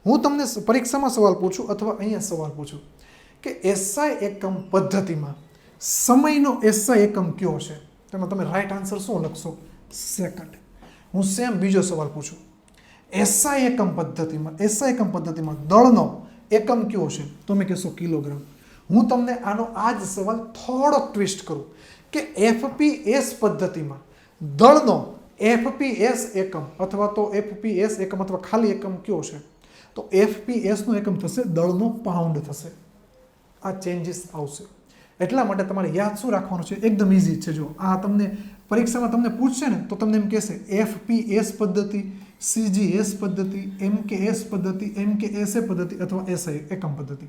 હું તમને પરીક્ષામાં સવાલ પૂછું અથવા અહીંયા સવાલ પૂછું કે SI એકમ પદ્ધતિમાં સમયનો SI એકમ કયો છે? તેમાં તમે રાઈટ આન્સર શું લખશો? સેકન્ડ. હું સેમ બીજો સવાલ પૂછું, SI એકમ પદ્ધતિમાં દળનો એકમ કયો છે? તમે કહેશો કિલોગ્રામ. હું તમને આનો આ જ સવાલ થોડો ટ્વિસ્ટ કરું કે FPS પદ્ધતિમાં દળનો FPS એકમ અથવા તો FPS એકમ અથવા ખાલી એકમ કયો છે? તો FPS નો એકમ થશે દળનો પાઉન્ડ થશે. આ ચેન્જીસ આવશે. એટલા માટે તમારે યાદ શું રાખવાનું છે? એકદમ ઇઝી છે. જો આ તમને પરીક્ષામાં તમને પૂછશે ને તો તમને એમ કહેશે FPS પદ્ધતિ, CGS પદ્ધતિ, MKS પદ્ધતિ, MKSA પદ્ધતિ અથવા SI એકમ પદ્ધતિ.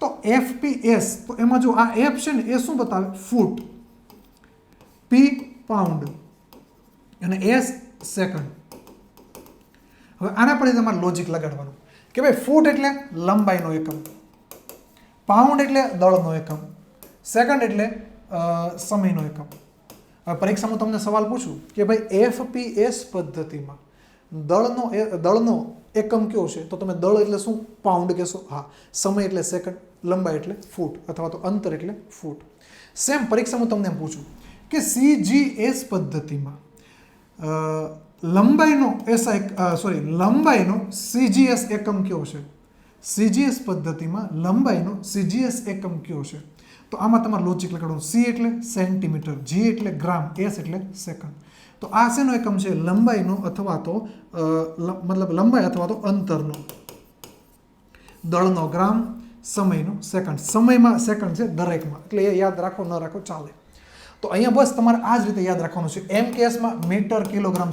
તો FPS તો એમાં જો આ F છે ને એ શું બતાવે? ફૂટ, P પાઉન્ડ અને S સેકન્ડ. હવે આના પર તમારે લોજિક લગાડવાનું કે ભાઈ ફૂટ એટલે લંબાઈનો એકમ, પાઉન્ડ એટલે દળનો એકમ, સેકન્ડ એટલે સમયનો એકમ. હવે પરીક્ષામાં તમને સવાલ પૂછું કે ભાઈ FPS પદ્ધતિમાં દળનો એકમ કયો છે? તો તમે દળ એટલે શું? પાઉન્ડ કહેશો. હા. સમય એટલે સેકન્ડ, લંબાઈ એટલે ફૂટ અથવા તો અંતર એટલે ફૂટ. સેમ પરીક્ષામાં તમને એમ પૂછું કે CGS પદ્ધતિમાં લંબાઈનો CGS એકમ કયો છે? CGS પદ્ધતિમાં લંબાઈનો CGS એકમ કયો છે? તો આમાં તમારે લોજિક લગાડવાનું. C એટલે સેન્ટીમીટર, G એટલે ગ્રામ, S એટલે સેકન્ડ. તો આ શેનો એકમ છે? લંબાઈનો અથવા તો મતલબ લંબાઈ અથવા તો અંતરનો. દળનો ગ્રામ, સમયનો સેકન્ડ. સમયમાં સેકન્ડ છે દરેકમાં, એટલે એ યાદ રાખો ન રાખો ચાલે. તો અહીંયા બસ તમારે આ જ રીતે યાદ રાખવાનું છે. MKSમાં મીટર કિલોગ્રામ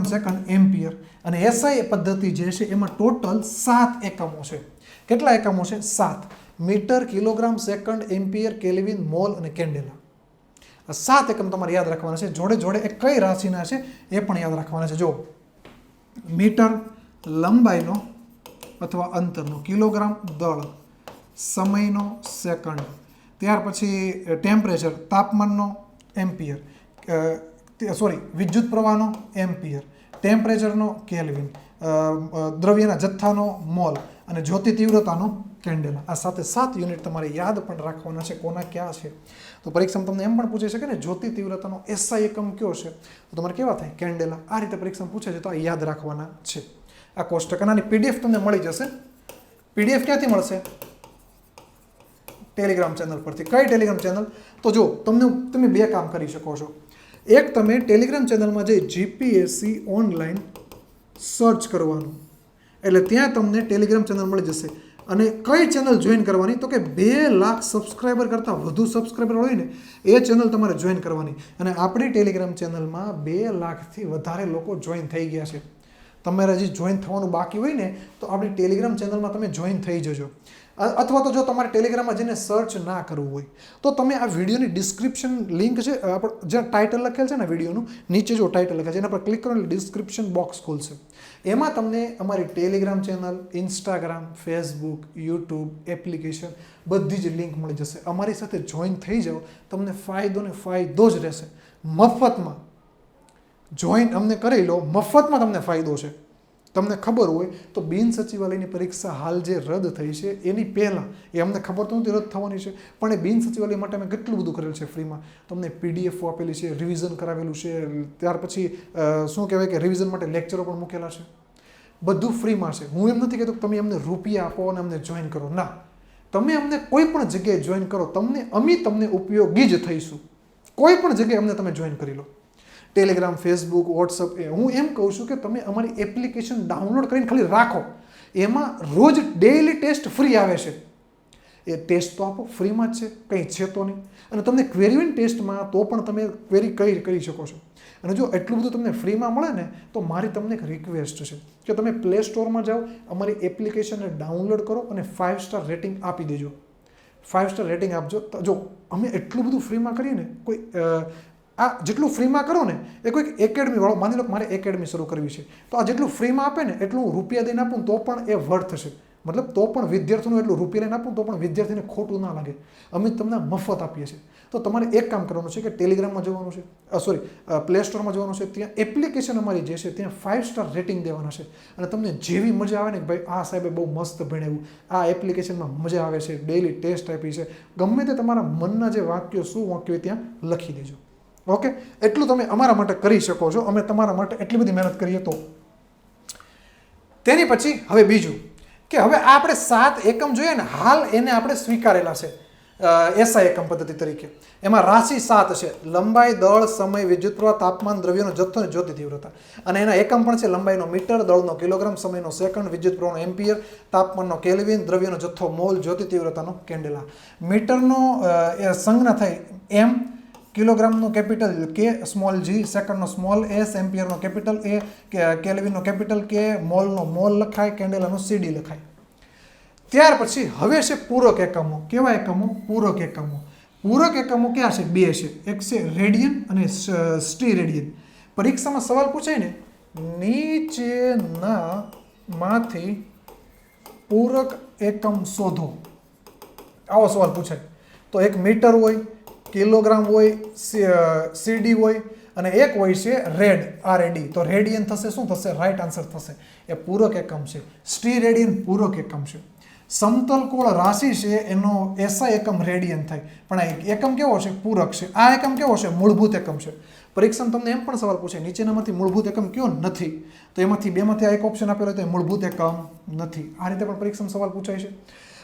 સેકન્ડ એમ્પિયર. અને SI પદ્ધતિ જે છે એમાં ટોટલ 7 એકમો છે. કેટલા એકમો છે? 7. Metre, kilogram, second, ampere, kelvin, mole અને કેન્ડેલા. આ 7 એકમ તમારે યાદ રાખવાના છે. જોડે જોડે એ કઈ રાશિના છે એ પણ યાદ રાખવાના છે. જો મીટર લંબાઈનો અથવા અંતરનો, કિલોગ્રામ દળ, સમયનો સેકન્ડ, ત્યાર પછી ટેમ્પરેચર તાપમાનનો એમ્પિયર, વિદ્યુત પ્રવાહનો એમ્પિયર, ટેમ્પરેચરનો કેલ્વિન, દ્રવ્યના જથ્થાનો મોલ અને જ્યોતિ તીવ્રતાનો કેન્ડેલા. આ સાથે 7 યુનિટ તમારે યાદ પણ રાખવાના છે, કોના ક્યાં છે. તો પરીક્ષામાં તમને એમ પણ પૂછે છે કે ને જ્યોતિ તીવ્રતાનો એસઆઈ એકમ કયો છે, તો તમારે કેવા થાય કેન્ડેલા. આ રીતે પરીક્ષામાં પૂછે છે તો આ યાદ રાખવાના છે. આ કોષ્ટક અને આની પીડીએફ તમને મળી જશે. પીડીએફ ક્યાંથી મળશે? ટેલિગ્રામ ચેનલ પરથી. કઈ ટેલિગ્રામ ચેનલ? તો જો તમે બે કામ કરી શકો છો. એક, તમે ટેલિગ્રામ ચેનલમાં જઈ જીપીએસસી ઓનલાઈન સર્ચ કરવાનું, એટલે ત્યાં તમને ટેલિગ્રામ ચેનલ મળી જશે. અને કઈ ચેનલ જોઈન કરવાની? તો કે 2 લાખ સબસ્ક્રાઈબર કરતાં વધુ સબસ્ક્રાઈબર હોય ને એ ચેનલ તમારે જોઈન કરવાની. અને આપણી ટેલિગ્રામ ચેનલમાં 2 લાખથી વધારે લોકો જોઈન થઈ ગયા છે. તમારે હજી જોઈન થવાનું બાકી હોય ને તો આપણી ટેલિગ્રામ ચેનલમાં તમે જોઈન થઈ જજો. અથવા તો જો તમારે ટેલિગ્રામમાં જઈને સર્ચ ના કરવું હોય તો તમે આ વિડીયોની ડિસ્ક્રિપ્શન લિંક છે, જ્યાં ટાઇટલ લખેલ છે ને વિડીયોનું નીચે જો ટાઇટલ લખેલ છે એના પર ક્લિક કરો એટલે ડિસ્ક્રિપ્શન બોક્સ ખુલશે. એમાં તમને અમારી Telegram channel, Instagram, Facebook, YouTube application બધી જ લિંક મળી જશે. અમારી સાથે જોઈન થઈ જાઓ, તમને ફાયદો ને ફાયદો જ રહેશે. મફતમાં જોઈન અમને કરી લો, મફતમાં તમને ફાયદો છે. તમને ખબર હોય તો બિન સચિવાલયની પરીક્ષા હાલ જે રદ થઈ છે એની પહેલાં, એ અમને ખબર તો નથી રદ થવાની છે, પણ એ બિન સચિવાલય માટે અમે કેટલું બધું કરેલ છે ફ્રીમાં. તમને પીડીએફ આપેલી છે, રિવિઝન કરાવેલું છે, ત્યાર પછી શું કહેવાય કે રિવિઝન માટે લેક્ચરો પણ મૂકેલા છે. બધું ફ્રીમાં છે. હું એમ નથી કહેતો કે તમે અમને રૂપિયા આપો અને અમને જોઈન કરો. ના, તમે અમને કોઈ પણ જગ્યાએ જોઈન કરો, તમને ઉપયોગી જ થઈશું. કોઈ પણ જગ્યાએ અમને તમે જોઈન કરી લો. ટેલિગ્રામ, ફેસબુક, વોટ્સઅપ, હું એમ કહું છું કે તમે અમારી એપ્લિકેશન ડાઉનલોડ કરીને ખાલી રાખો. એમાં રોજ ડેઇલી ટેસ્ટ ફ્રી આવે છે. એ ટેસ્ટ તો આપો, ફ્રીમાં જ છે, કંઈ છે તો નહીં. અને તમને ક્વેરી હોય ને ટેસ્ટમાં તો પણ તમે ક્વેરી કરી શકો છો. અને જો એટલું બધું તમને ફ્રીમાં મળે ને તો મારી તમને એક રિક્વેસ્ટ છે કે તમે પ્લે સ્ટોરમાં જાઓ, અમારી એપ્લિકેશનને ડાઉનલોડ કરો અને 5 સ્ટાર રેટિંગ આપી દેજો. 5 સ્ટાર રેટિંગ આપજો. જો અમે એટલું બધું ફ્રીમાં કરીએ ને, કોઈ આ જેટલું ફ્રીમાં કરો ને એ કોઈક એકેડમી વાળો, માની લો કે મારે એકેડમી શરૂ કરવી છે તો આ જેટલું ફ્રીમાં આપે ને એટલું રૂપિયા દઈને આપું તો પણ એ વર્થ છે. મતલબ તો પણ વિદ્યાર્થીનું એટલું રૂપિયા લઈને આપું તો પણ વિદ્યાર્થીને ખોટું ના લાગે. અમે તમને મફત આપીએ છીએ. તો તમારે એક કામ કરવાનું છે કે ટેલિગ્રામમાં જવાનું છે, પ્લે સ્ટોરમાં જવાનું છે, ત્યાં એપ્લિકેશન અમારી જે છે ત્યાં 5 સ્ટાર રેટિંગ દેવાના છે. અને તમને જેવી મજા આવે ને કે ભાઈ આ સાહેબે બહુ મસ્ત ભણાવ્યું, આ એપ્લિકેશનમાં મજા આવે છે, ડેઇલી ટેસ્ટ આપી છે, ગમે તે તમારા મનના જે વાક્યો શું વાક્યો હોય ત્યાં લખી દેજો. ઓકે, એટલું તમે અમારા માટે કરી શકો છો. અમે તમારા માટે એટલી બધી મહેનત કરીએ તો. તેની પછી હવે બીજું કે હવે આપણે 7 એકમ જોઈએ ને, હાલ એને આપણે સ્વીકારેલા છે એસઆઈ એકમ પદ્ધતિ તરીકે. એમાં રાશિ 7 છે: લંબાઈ, દળ, સમય, વિદ્યુત પ્રવાહ, તાપમાન, દ્રવ્યનો જથ્થો અને જ્યોતિ તીવ્રતા. અને એના એકમ પણ છે: લંબાઈનો મીટર, દળનો કિલોગ્રામ, સમયનો સેકન્ડ, વિદ્યુત પ્રવાહનો એમ્પિયર, તાપમાનનો કેલ્વિન, દ્રવ્યનો જથ્થો મોલ, જ્યોતિ તીવ્રતાનો કેન્ડેલા. મીટરનો સંજ્ઞા થાય એમ, કિલોગ્રામનો કેપિટલ કે સ્મોલ g, સેકન્ડનો સ્મોલ s, એમ્પિયરનો કેપિટલ A, કેલ્વિનનો કેપિટલ K, મોલનો મોલ લખાય, કેન્ડેલાનો CD લખાય. ત્યાર પછી હવે છે પૂરક એકમો. કેવા એકમો? પૂરક એકમો. પૂરક એકમો ક્યાં છે? 2 છે. એક છે રેડિયન અને સ્ટી રેડિયન. પરીક્ષામાં સવાલ પૂછાય ને, નીચેના માંથી પૂરક એકમ શોધો, આવો સવાલ પૂછાય તો એક મીટર હોય, કિલોગ્રામ હોય, CD હોય અને એક હોય છે RAD. તો રેડિયન થશે, શું થશે? રાઈટ આન્સર થશે. એ પૂરક એકમ છે. સ્ટી રેડિયન પૂરક એકમ છે. સમતલકોણ રાશિ છે એનો એસઆઈ એકમ રેડિયન થાય, પણ આ એકમ કેવો છે? પૂરક છે. આ એકમ કેવો છે? મૂળભૂત એકમ છે. પરીક્ષામાં તમને એમ પણ સવાલ પૂછે નીચેનામાંથી મૂળભૂત એકમ કયો નથી, તો એમાંથી બેમાંથી આ એક ઓપ્શન આપેલો તો એ મૂળભૂત એકમ નથી. આ રીતે પણ પરીક્ષામાં સવાલ પૂછાય છે.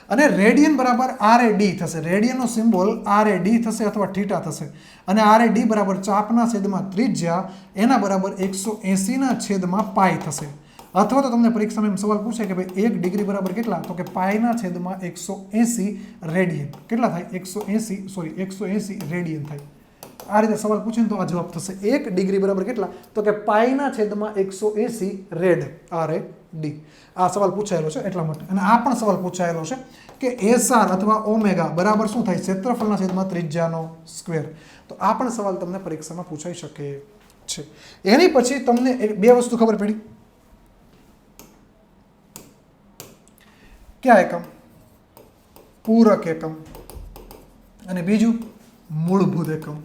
અને રેડિયન બરાબર RAD થશે. રેડિયનનો સિમ્બોલ RAD થશે અથવા થીટા થશે. અને RAD બરાબર ચાપના છેદમાં ત્રિજ્યા એના બરાબર 180 ના છેદમાં પાઈ થશે. અથવા તો તમને પરીક્ષામાં એમ સવાલ પૂછે કે ભાઈ 1 ડિગ્રી બરાબર કેટલા, તો કે પાઈના છેદમાં 180 રેડિયન. કેટલા થાય? 180 રેડિયન થાય. આ રીતે સવાલ પૂછે ને તો આ જવાબ થશે. 1 ડિગ્રી બરાબર કેટલા, તો કે પાઈના છેદમાં 180 રેડ, RAD. આ સવાલ પૂછાયેલો છે એટલા માટે. અને આ પણ સવાલ પૂછાયેલો છે કે SR અથવા ઓમેગા બરાબર શું થાય? ક્ષેત્રફળના છેદમાં ત્રિજ્યાનો સ્ક્વેર. તો આ પણ સવાલ તમને પરીક્ષામાં પૂછાઈ શકે છે. એની પછી તમને 2 વસ્તુ ખબર પડી. ક્યાં એકમ? પૂરક એકમ. અને બીજું મૂળભૂત એકમ.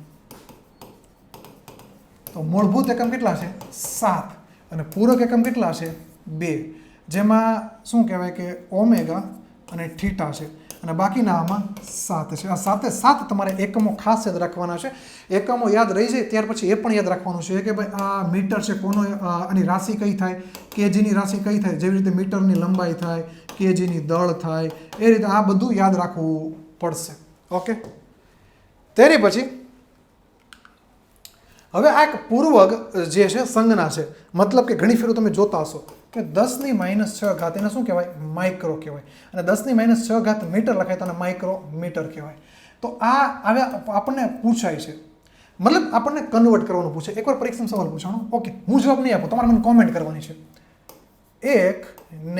તો મૂળભૂત એકમ કેટલા છે? 7. અને પૂરક એકમ કેટલા છે? 2. જેમાં શું કહેવાય કે ઓમેગા અને થીટા છે, અને બાકીના આમાં 7 છે. આ 7 તમારે એકમો ખાસ યાદ રાખવાના છે. એકમો યાદ રહી જાય ત્યાર પછી એ પણ યાદ રાખવાનું છે કે ભાઈ આ મીટર છે, કોનો આની રાશિ કઈ થાય, કેજીની રાશિ કઈ થાય. જેવી રીતે મીટરની લંબાઈ થાય, કેજીની દળ થાય, એ રીતે આ બધું યાદ રાખવું પડશે. ઓકે, તેની પછી હવે આ એક પૂર્વક જે છે સંજ્ઞા છે. મતલબ કે ઘણી ફેરો તમે જોતા હશો કે 10⁻6 એને શું કહેવાય? માઇક્રો કહેવાય. અને 10⁻6 મીટર લખાય તો માઇક્રોમીટર કહેવાય. તો આ હવે આપણને પૂછાય છે, મતલબ આપણને કન્વર્ટ કરવાનું પૂછે. એકવાર પરીક્ષામાં સવાલ પૂછવાનો. ઓકે, હું જવાબ નહીં આપું, તમારે મને કોમેન્ટ કરવાની છે. 1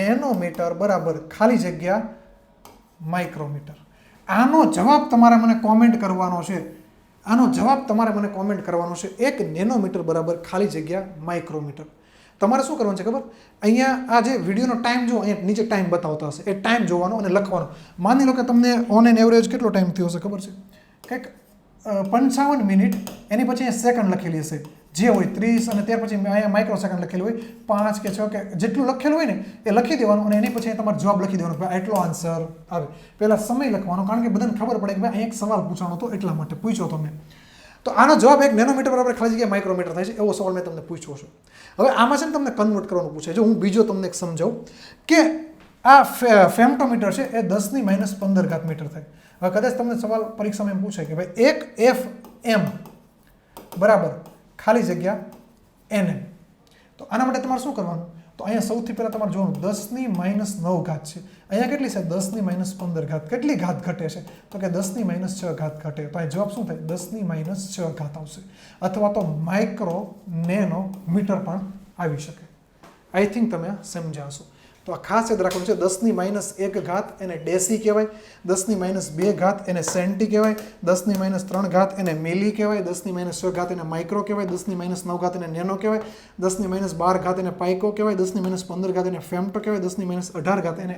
નેનોમીટર બરાબર ખાલી જગ્યા માઇક્રોમીટર. આનો જવાબ તમારે મને કોમેન્ટ કરવાનો છે. આનો જવાબ તમારે મને કોમેન્ટ કરવાનો છે. 1 નેનોમીટર બરાબર ખાલી જગ્યા માઇક્રોમીટર. તમારે શું કરવાનું છે ખબર? અહીંયા આ જે વિડીયોનો ટાઈમ જો અહીંયા નીચે ટાઈમ બતાવતા હશે, એ ટાઈમ જોવાનો અને લખવાનો. માની લો કે તમને ઓન એન એવરેજ કેટલો ટાઈમ થયો હશે ખબર છે? કંઈક 55 મિનિટ, એની પછી અહીંયા સેકન્ડ લખેલી હશે, જે હોય 30, અને ત્યાર પછી અહીંયા માઇક્રો સેકન્ડ લખેલું હોય, 5 કે 6 કે જેટલું લખેલું હોય ને એ લખી દેવાનું, અને એની પછી તમારે જવાબ લખી દેવાનો. ભાઈ એટલો આન્સર આવે. પહેલા સમય લખવાનો, કારણ કે બધાને ખબર પડે કે ભાઈ અહીંયા એક સવાલ પૂછવાનો હતો એટલા માટે પૂછ્યો તમને. તો આનો જવાબ 1 નેનોમીટર બરાબર ખાલી જગ્યા માઇક્રોમીટર થાય છે. એવો સવાલ મેં તમને પૂછ્યો છે. હવે આમાં છે ને તમને કન્વર્ટ કરવાનું પૂછે. જો હું બીજો તમને એક સમજાવું કે આ ફેમ્ટોમીટર છે એ 10⁻15 મીટર થાય. હવે કદાચ તમને સવાલ પરીક્ષામાં એમ પૂછે કે ભાઈ 1 FM બરાબર ખાલી જગ્યા NM. તો આના માટે તમારે શું કરવાનું? તો અહીંયા સૌથી પહેલાં તમારે જોવાનું 10⁻9 છે. અહીંયા કેટલી છે? 10⁻15. કેટલી ઘાત ઘટે છે? તો કે 10⁻6 ઘટે. તો અહીં જવાબ શું થાય? 10⁻6 આવશે. અથવા તો માઇક્રો નેનો મીટર પણ આવી શકે. આઈ થિંક તમે આ સમજાશો. તો આ ખાસ યાદ રાખવાનું છે. 10⁻1 એને ડેસી કહેવાય, 10⁻2 એને સેન્ટી કહેવાય, 10⁻3 એને મિલી કહેવાય, 10⁻6 એને માઇક્રો કહેવાય, 10⁻9 એને નેનો કહેવાય, 10⁻12 એને પાઇકો કહેવાય, 10⁻15 એને ફેમ્ટો કહેવાય, 10⁻18 એને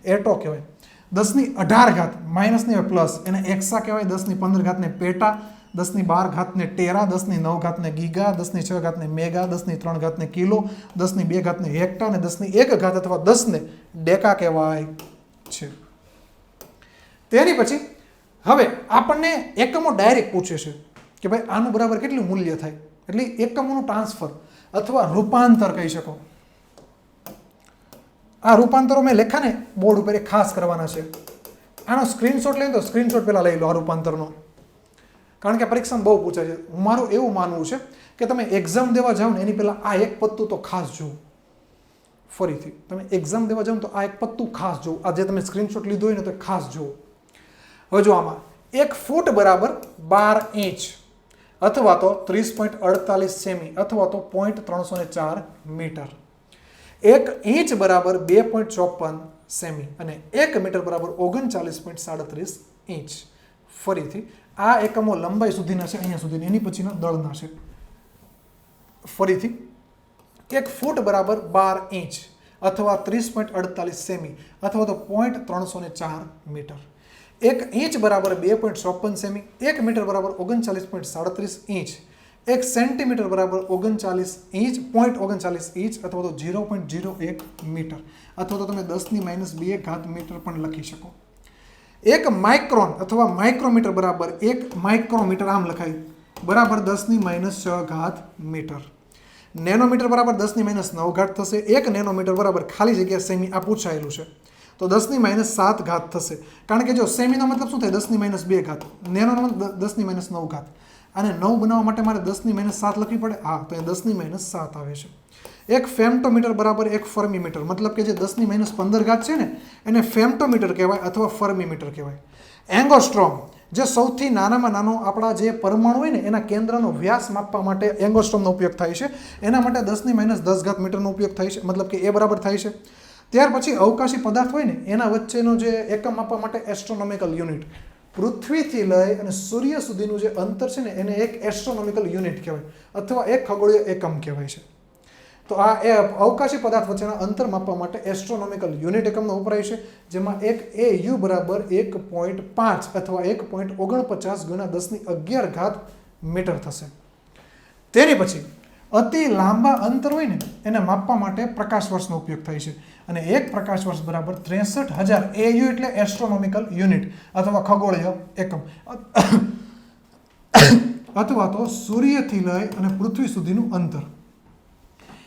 એટો કહેવાય, 10⁻18 માઇનસ ની પ્લસ એને એક્સા કહેવાય, 10⁻15 ને પેટા, 10⁻12 ને ટેરા, 10⁻9 ને ગીગા, 10⁻6 ને મેગા, 10⁻3 ને કિલો, 10⁻2 ને હેક્ટા, અને 10⁻1 અથવા 10 ને ડેકા કહેવાય છે. તેની પછી હવે આપણને એકમો ડાયરેક્ટ પૂછે છે કે ભાઈ આનું બરાબર કેટલું મૂલ્ય થાય, એટલે એકમોનું ટ્રાન્સફર અથવા રૂપાંતર કહી શકો. આ રૂપાંતરો મેં લેખા ને બોર્ડ ઉપર ખાસ કરવાના છે. આનો સ્ક્રીનશોટ લઈને તો સ્ક્રીનશોટ પહેલા લઈ લો આ રૂપાંતરનો, કારણ કે પરીક્ષામાં બહુ પૂછાય છે. મારું એવું માનવું છે કે તમે એક્ઝામ દેવા જાઓ ને એની પહેલાં આ એક પત્તું તો ખાસ જુઓ. ફરીથી તમે એક્ઝામ દેવા જાઓ ને તો આ એક પત્તું ખાસ જુઓ. આ જે તમે સ્ક્રીનશોટ લીધો હોય ને તો ખાસ જુઓ. હવે જો આમાં 1 ફૂટ બરાબર 12 ઇંચ અથવા તો 30.48 સેમી અથવા તો 0.304 મીટર. 1 ઇંચ બરાબર 2.54 સેમી અને 1 મીટર બરાબર 39.37 ઇંચ. ફરીથી આ એકમો લંબાઈ સુધીના છે, અહીંયા સુધીની, એની પછીના દળના છે. ફરીથી 1 ફૂટ બરાબર 12 ઇંચ અથવા 30.48 સેમી અથવા તો 0.304 મીટર. 1 ઇંચ બરાબર 2.54 સેમી, 1 મીટર બરાબર 39.37 ઇંચ, 1 સેન્ટીમીટર બરાબર 39 ઇંચ, 0.39 ઇંચ અથવા તો 0.01 મીટર, અથવા તો તમે 10⁻2 મીટર પણ લખી શકો. 1 માઇક્રોન અથવા માઇક્રોમીટર બરાબર 1 માઇક્રોમીટર આમ લખાય બરાબર 10⁻6 મીટર. નેનોમીટર બરાબર 10⁻9 થશે. 1 નેનોમીટર બરાબર ખાલી જગ્યા સેમી, આ પૂછાયેલું છે તો 10⁻7 થશે. કારણ કે જો સેમીનો મતલબ શું થાય? 10⁻2. નેનોનો મતલબ 10⁻9. અને 9 બનાવવા માટે મારે 10⁻7 લખવી પડે. હા, તો એ 10⁻7 આવે છે. 1 ફેમ્ટોમીટર બરાબર 1 ફર્મીમીટર, મતલબ કે જે 10⁻15 છે ને એને ફેમ્ટોમીટર કહેવાય અથવા ફર્મીમીટર કહેવાય. એંગોસ્ટ્રોમ, જે સૌથી નાનામાં નાનો આપણા જે પરમાણુ હોય ને એના કેન્દ્રનો વ્યાસ માપવા માટે એંગોસ્ટ્રોમનો ઉપયોગ થાય છે. એના માટે 10⁻10 મીટરનો ઉપયોગ થાય છે, મતલબ કે એ બરાબર થાય છે. ત્યાર પછી અવકાશી પદાર્થ હોય ને એના વચ્ચેનો જે એકમ માપવા માટે એસ્ટ્રોનોમિકલ યુનિટ, પૃથ્વીથી લઈ અને સૂર્ય સુધીનું જે અંતર છે ને એને એક એસ્ટ્રોનોમિકલ યુનિટ કહેવાય અથવા એક ખગોળીય એકમ કહેવાય છે. તો આ અવકાશી પદાર્થ વચ્ચેના અંતર માપવા માટે એસ્ટ્રોનોમિકલ યુનિટ એકમનો વપરાય છે, જેમાં એક AU બરાબર 1.5 અથવા 1.49 × 10⁻11 મીટર થશે. તેની પછી અતિ લાંબા અંતર હોય ને એને માપવા માટે પ્રકાશ વર્ષનો ઉપયોગ થાય છે. અને 1 પ્રકાશ વર્ષ બરાબર 63,000 AU એટલે એસ્ટ્રોનોમિકલ યુનિટ અથવા ખગોળીય એકમ અથવા તો સૂર્યથી લઈ અને પૃથ્વી સુધીનું અંતર.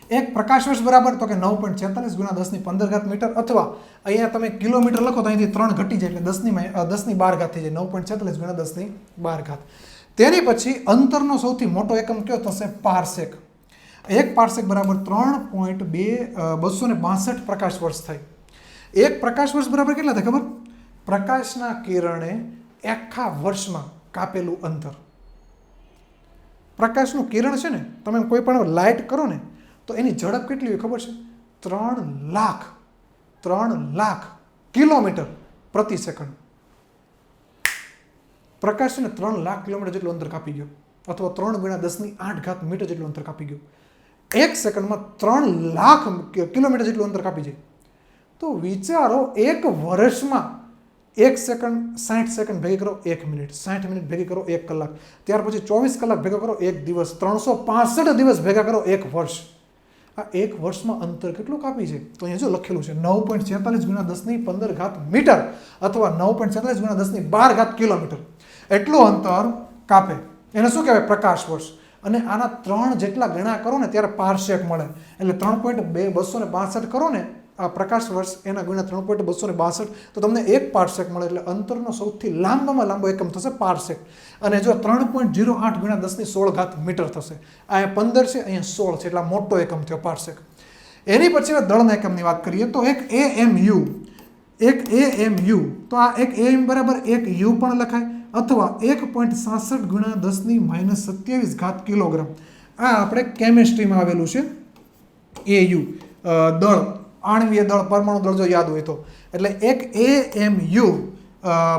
1 પ્રકાશ વર્ષ બરાબર તો કે 9.46 ગુણ્યા 10⁻15 મીટર, અથવા અહીંયા તમે કિલોમીટર લખો તો અહીંથી 3 ઘટી જાય એટલે 10⁻12 થઈ જાય, 9.46 ગુણ્યા 10⁻12. તેની પછી અંતરનો સૌથી મોટો એકમ કયો થશે? પારસેક. 1 પારસેક બરાબર 3.262 પ્રકાશ વર્ષ થાય. 1 પ્રકાશ વર્ષ બરાબર કેટલા થાય ખબર? પ્રકાશના કિરણે આખા વર્ષમાં કાપેલું અંતર. પ્રકાશનું કિરણ છે ને, તમે કોઈ પણ લાઇટ કરો ને તો એની ઝડપ કેટલી હોય ખબર છે? 3 લાખ કિલોમીટર પ્રતિ સેકન્ડ. પ્રકાશ છે ને 3 લાખ કિલોમીટર જેટલું અંતર કાપી ગયો, અથવા 3 ગુણ્યા 10⁸ મીટર જેટલું અંતર કાપી ગયું. 1 સેકન્ડમાં 3 લાખ કિલોમીટર જેટલું અંતર કાપી જાય. તો વિચારો, 1 વર્ષમાં 1 સેકન્ડ 60 સેકન્ડ ભેગી કરો 1 મિનિટ, 60 મિનિટ ભેગી કરો 1 કલાક, ત્યાર પછી 24 કલાક ભેગા કરો 1 દિવસ, 365 દિવસ ભેગા કરો 1 વર્ષ. આ 1 વર્ષમાં અંતર કેટલું કાપી છે? તો અહીંયા જો લખેલું છે 9.46 ગુણ્યા 10⁻15 મીટર અથવા 9.46 ગુણ્યા 10⁻12 કિલોમીટર. એટલું અંતર કાપે. એને શું કહેવાય? પ્રકાશ વર્ષ. અને આના 3 જેટલા ગણા કરો ને ત્યારે પારસેક મળે. એટલે 3.262 કરો ને આ પ્રકાશ વર્ષ, એના ગુણ્યા 3.262 તો તમને 1 પારસેક મળે. એટલે અંતરનો સૌથી લાંબામાં લાંબો એકમ થશે પારસેક. અને જો 3.08 ગુણ્યા 10⁻16 મીટર થશે. અહીંયા 15 છે, અહીંયા 16 છે, એટલે મોટો એકમ થયો પારસેક. એની પછી દળના એકમની વાત કરીએ તો એક AMU, તો આ એક AM બરાબર 1 U પણ લખાય, અથવા 1.67 ગુણ્યા 10⁻27 કિલોગ્રામ. આ આપણે કેમિસ્ટ્રીમાં આવેલું છે AU દળ, આણવીય દળ, પરમાણુ દળ જો યાદ હોય તો. એટલે એક AMU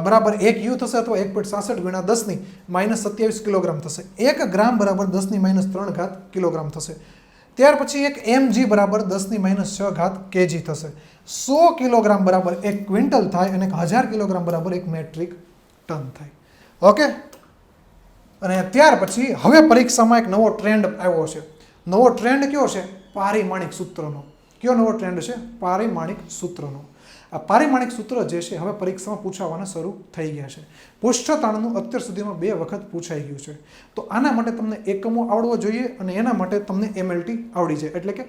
બરાબર 1 U થશે, અથવા 1.67 ગુણ્યા 10⁻27 કિલોગ્રામ થશે. 1 ગ્રામ બરાબર 10⁻3 કિલોગ્રામ થશે. ત્યાર પછી એક mg બરાબર 10⁻6 kg થશે. 100 કિલોગ્રામ બરાબર 1 ક્વિન્ટલ થાય, અને 1000 કિલોગ્રામ બરાબર 1 મેટ્રિક ટન થાય. ઓકે. અને ત્યાર પછી હવે પરીક્ષામાં એક નવો ટ્રેન્ડ આવ્યો છે. નવો ટ્રેન્ડ કયો છે? પારિમાણિક સૂત્રનો. કયો નવો ટ્રેન્ડ છે? પારિમાણિક સૂત્રનો. આ પારિમાણિક સૂત્ર જે છે હવે પરીક્ષામાં પૂછાવાના શરૂ થઈ ગયા છે. પૃષ્ઠતાણનું અત્યાર સુધીમાં 2 વખત પૂછાઈ ગયું છે. તો આના માટે તમને એકમો આવડવો જોઈએ, અને એના માટે તમને MLT આવડી જાય, એટલે કે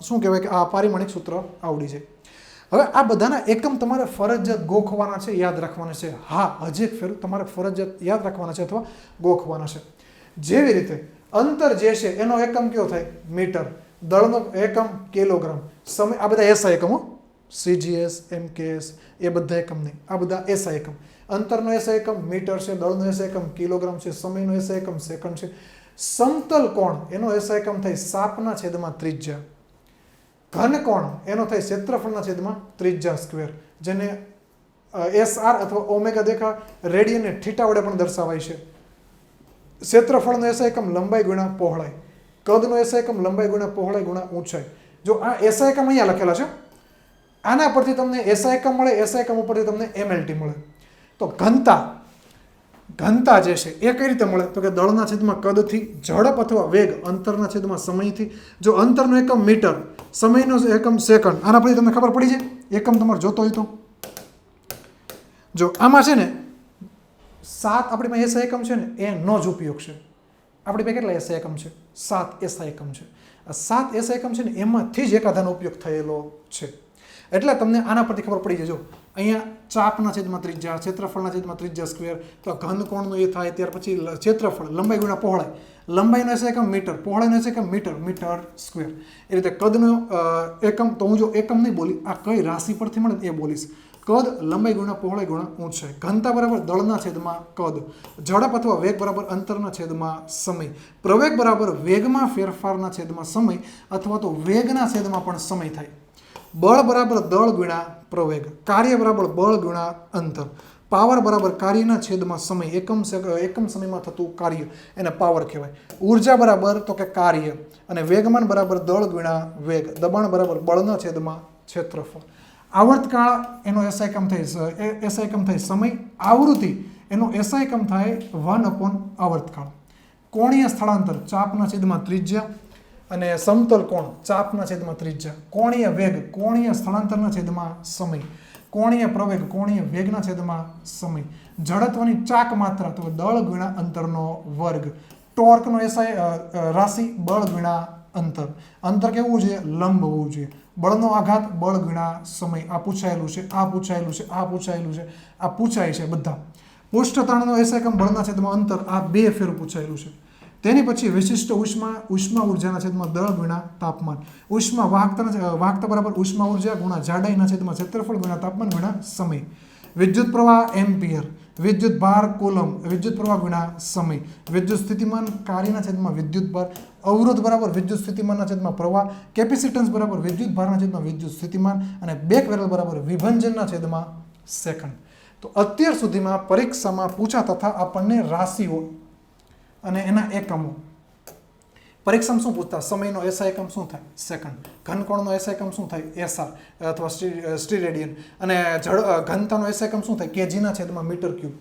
શું કહેવાય કે આ પારિમાણિક સૂત્ર આવડી જાય. હવે આ બધાના એકમ તમારે ફરજિયાત ગોખવાના છે, યાદ રાખવાના છે. હા, હજી એક ફેરું તમારે ફરજિયાત યાદ રાખવાના છે અથવા ગોખવાના છે. જેવી રીતે અંતર જે છે એનો એકમ કયો થાય? મીટર. દળનો એકમ કિલોગ્રામ. સમય, આ બધા SI એકમો, CGS, MKS એ બધા એકમ નહીં, આ બધા SI એકમ. અંતરનો SI એકમ મીટર છે, દળનો SI એકમ કિલોગ્રામ છે, સમયનો SI એકમ સેકન્ડ છે. સમતલ કોણ એનો SI એકમ થાય સાપના છેદમાં ત્રિજ્યા. ઘન કોણ એનો થાય ક્ષેત્રફળના છેદમાં ત્રિજ્યા સ્ક્વેર, જેને SR અથવા ઓમેગા દેખા, રેડિયન એ થીટા વડે પણ દર્શાવાય છે. ક્ષેત્રફળનો SI એકમ લંબાઈ ગુણ્યા પહોળાઈ. કદનો SI એકમ લંબાઈ ગુણ્યા પહોળાઈ ગુણ્યા ઊંચાઈ. જો આ SI એકમ અહીંયા લખેલા છે, આના પરથી તમને SI એકમ મળે, SI એકમ ઉપરથી તમને MLT મળે. તો ઘનતા જે છે એ કઈ રીતે મળે? તો કે દળના છેદમાં કદથી, ઝડપ અથવા વેગ અંતરના છેદમાં સમયથી. જો અંતરનો એકમ મીટર, સમયનો એકમ સેકન્ડ, આના પરથી તમને ખબર પડી જાય એકમ તમારે જોતો હોય તો. જો આમાં છે ને 7 આપણી પાસે SI એકમ છે ને એનો જ ઉપયોગ છે. આપણી પાસે કેટલા SI એકમ છે? 7 SI એકમ છે. આ 7 SI એકમ છે ને એમાંથી જ એકાદાનો ઉપયોગ થયેલો છે. એટલે તમને આના પરથી ખબર પડી જાય. જો અહીંયા ચાપના છેદમાં ત્રિજ્યા, ક્ષેત્રફળના છેદમાં ત્રિજ્યા સ્ક્વેર, તો ઘન કોણનું એ થાય. ત્યાર પછી ક્ષેત્રફળ, લંબાઈ ગુણ્યા પહોળાઈ, લંબાઈનો SI એકમ મીટર, પહોળાઈનો SI એકમ મીટર, મીટર સ્ક્વેર. એ રીતે કદનો એકમ, તો હું જો એકમ નહીં બોલી, આ કઈ રાશિ પરથી મળે એ બોલીશ. કદ લંબાઈ ગુણ્યા પહોળાઈ ગુણ્યા ઊંચાઈ. ઘનતા બરાબર દળના છેદમાં કદ. ઝડપ અથવા વેગ બરાબર અંતરના છેદમાં સમય. પ્રવેગ બરાબર વેગમાં ફેરફારના છેદમાં સમય, અથવા તો વેગના છેદમાં પણ સમય થાય. બળ બરાબર દળ ગુણ્યા પ્રવેગ. કાર્ય બરાબર બળ ગુણ્યા અંતર. પાવર બરાબર કાર્યના છેદમાં સમય. એકમ સમયમાં થતું કાર્ય એને પાવર કહેવાય. ઉર્જા બરાબર તો કે કાર્ય, અને વેગમાન બરાબર દળ ગુણ્યા વેગ. દબાણ બરાબર બળના છેદમાં ક્ષેત્રફળ. આવર્તકાળ એનો SI એકમ થાય સમય. આવૃત્તિ એનો SI એકમ થાય 1/આવર્તકાળ. કોણીય સ્થળાંતર ચાપના છેદમાં ત્રિજ્યા, અને સમતલ કોણ ચાપના છેદમાં ત્રિજ્યા, કોણીય વેગ કોણીય સ્થળાંતરના છેદમાં સમય, કોણીય પ્રવેગ કોણીય વેગના છેદમાં સમય, જડત્વની ચાક માત્રા તો દળ ગુણ્યા અંતરનો વર્ગ, ટોર્કનો એસઆઈ રાશિ બળ ગુણ્યા અંતર, અંતર કેવું છે લંબ હોવું જોઈએ, બળનો આઘાત બળ ગુણ્યા સમય, આ પૂછાયેલું છે, આ પૂછાયેલું છે, આ પૂછાયેલું છે, આ પૂછાય છે બધા. પૃષ્ઠતાણનો એસઆઈ એકમ બળના છેદમાં અંતર, આ 2 ફેરું પૂછાયેલું છે. તેની પછી વિશિષ્ટ ઉષ્મા ઉર્જાના છેદમાં દળ ગુણ્યા તાપમાન, ઉષ્મા વાહકતા બરાબર ઉષ્મા ઉર્જા ગુણ્યા જાડાઈના છેદમાં ક્ષેત્રફળ ગુણ્યા તાપમાન ગુણ્યા સમય, વિદ્યુત પ્રવાહ એમ્પિયર, વિદ્યુત ભાર કુલમ, વિદ્યુત પ્રવાહ ગુણ્યા સમય, વિદ્યુત સ્થિતિમાન કાર્યના છેદમાં વિદ્યુત ભાર, અવરોધ બરાબર વિદ્યુત સ્થિતિમાનના છેદમાં પ્રવાહ, કેપેસિટન્સ બરાબર વિદ્યુત ભારના છેદમાં વિદ્યુત સ્થિતિમાન અને બેક વેરલ બરાબર વિભંજનના છેદમાં સેકન્ડ. તો અત્યાર સુધીમાં પરીક્ષામાં પૂછાતા હતા આપણને રાશિઓ અને એના એકમો. પરીક્ષામાં શું પૂછતા? સમયનો એસઆઈ એકમ શું થાય? સેકન્ડ. ઘનકોણનો એસઆઈ એકમ શું થાય? એસઆર અથવા સ્ટીરેડિયન. અને ઘનતાનો એસઆઈ એકમ શું થાય? કેજીના છેદમાં મીટર ક્યુબ.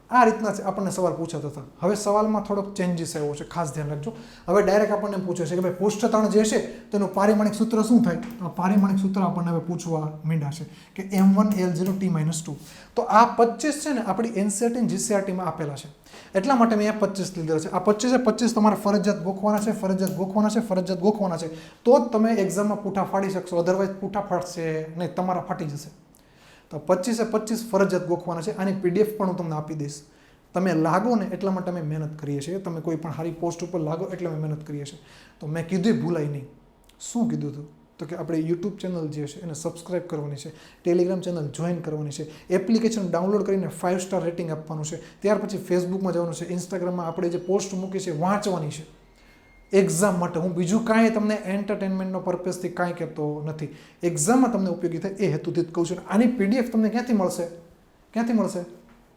આ રીતના આપણને સવાલ પૂછાતા હતા. હવે સવાલમાં થોડોક ચેન્જીસ આવ્યો છે, ખાસ ધ્યાન રાખજો. હવે ડાયરેક્ટ આપણને પૂછે છે કે ભાઈ પૃષ્ઠતાણ જે છે તેનું પારિમાણિક સૂત્ર શું થાય? તો પારિમાણિક સૂત્ર આપણને હવે પૂછવા માંડ્યા છે કે M1L0T-2. તો આ 25 છે ને આપણી એનસીઈઆરટી અને જીસીઈઆરટીમાં આપેલા છે. એટલા માટે મેં આ 25 લીધેલા છે. આ 25 તમારે ફરજિયાત ગોખવાના છે, ફરજિયાત ગોખવાના છે. તો જ તમે એક્ઝામમાં પૂઠા ફાડી શકશો. અધરવાઇઝ પૂઠા ફાટશે નહીં, તમારા ફાટી જશે. તો 25 ફરજિયાત ગોખવાના છે. આની પીડીએફ પણ હું તમને આપી દઈશ. તમે લાગો ને એટલા માટે અમે મહેનત કરીએ છીએ. તમે કોઈ પણ સારી પોસ્ટ ઉપર લાગો એટલે અમે મહેનત કરીએ છીએ. તો મેં કીધું ભૂલાય નહીં. શું કીધું હતું? તો કે આપણે યુટ્યુબ ચેનલ જે છે એને સબસ્ક્રાઇબ કરવાની છે, ટેલિગ્રામ ચેનલ જોઈન કરવાની છે, એપ્લિકેશન ડાઉનલોડ કરીને 5 સ્ટાર રેટિંગ આપવાનું છે, ત્યાર પછી ફેસબુકમાં જવાનું છે, ઇન્સ્ટાગ્રામમાં આપણે જે પોસ્ટ મૂકી છે વાંચવાની છે એક્ઝામ માટે. હું બીજું કાંઈ તમને એન્ટરટેનમેન્ટનો પર્પઝથી કાંઈ કહેતો નથી. એક્ઝામમાં તમને ઉપયોગી થાય એ હેતુથી જ કહું છું. આની પીડીએફ તમને ક્યાંથી મળશે?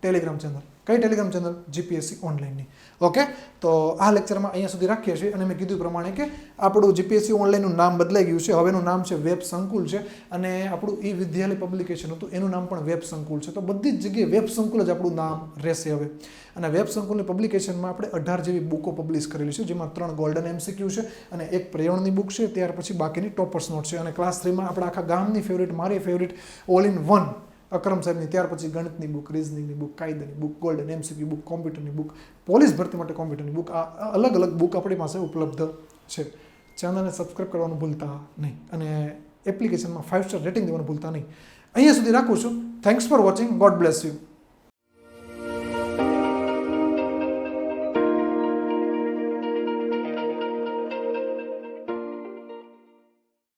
Telegram channel. કઈ ટેલિગ્રામ ચેનલ? જીપીએસસી ઓનલાઈનની. ઓકે, તો આ લેક્ચરમાં અહીંયા સુધી રાખીએ છીએ. અને મેં કીધું પ્રમાણે કે આપણું જીપીએસસી ઓનલાઈનનું નામ બદલાઈ ગયું છે. હવેનું નામ છે વેબ સંકુલ છે. અને આપણું ઈ વિદ્યાલય પબ્લિકેશન હતું એનું નામ પણ વેબ સંકુલ છે. તો બધી જ જગ્યાએ વેબ સંકુલ જ આપણું નામ રહેશે હવે. અને વેબ સંકુલની પબ્લિકેશનમાં આપણે 18 જેવી બુકો પબ્લિશ કરેલી છે, જેમાં 3 ગોલ્ડન એમસીક્યુ છે અને 1 પ્રયોણની બુક છે. ત્યાર પછી બાકીની ટોપર્સ નોટ છે. અને ક્લાસ 3માં આપણે આખા ગામની ફેવરેટ, મારી favourite all in one Akram સાહેબની, ત્યાર પછી ગણિતની બુક, રિઝનિંગની બુક, કાયદાની બુક, ગોલ્ડન એમસીક્યુ બુક, કોમ્પ્યુટરની બુક, પોલીસ ભરતી માટે કોમ્પ્યુટરની બુક, આ અલગ અલગ બુક આપણી પાસે ઉપલબ્ધ છે. ચેનલને સબસ્ક્રાઇબ કરવાનું ભૂલતા નહીં અને એપ્લિકેશનમાં 5 સ્ટાર રેટિંગ દેવાનું ભૂલતા નહીં. અહીંયા સુધી રાખું છું. Thanks for watching. God bless you.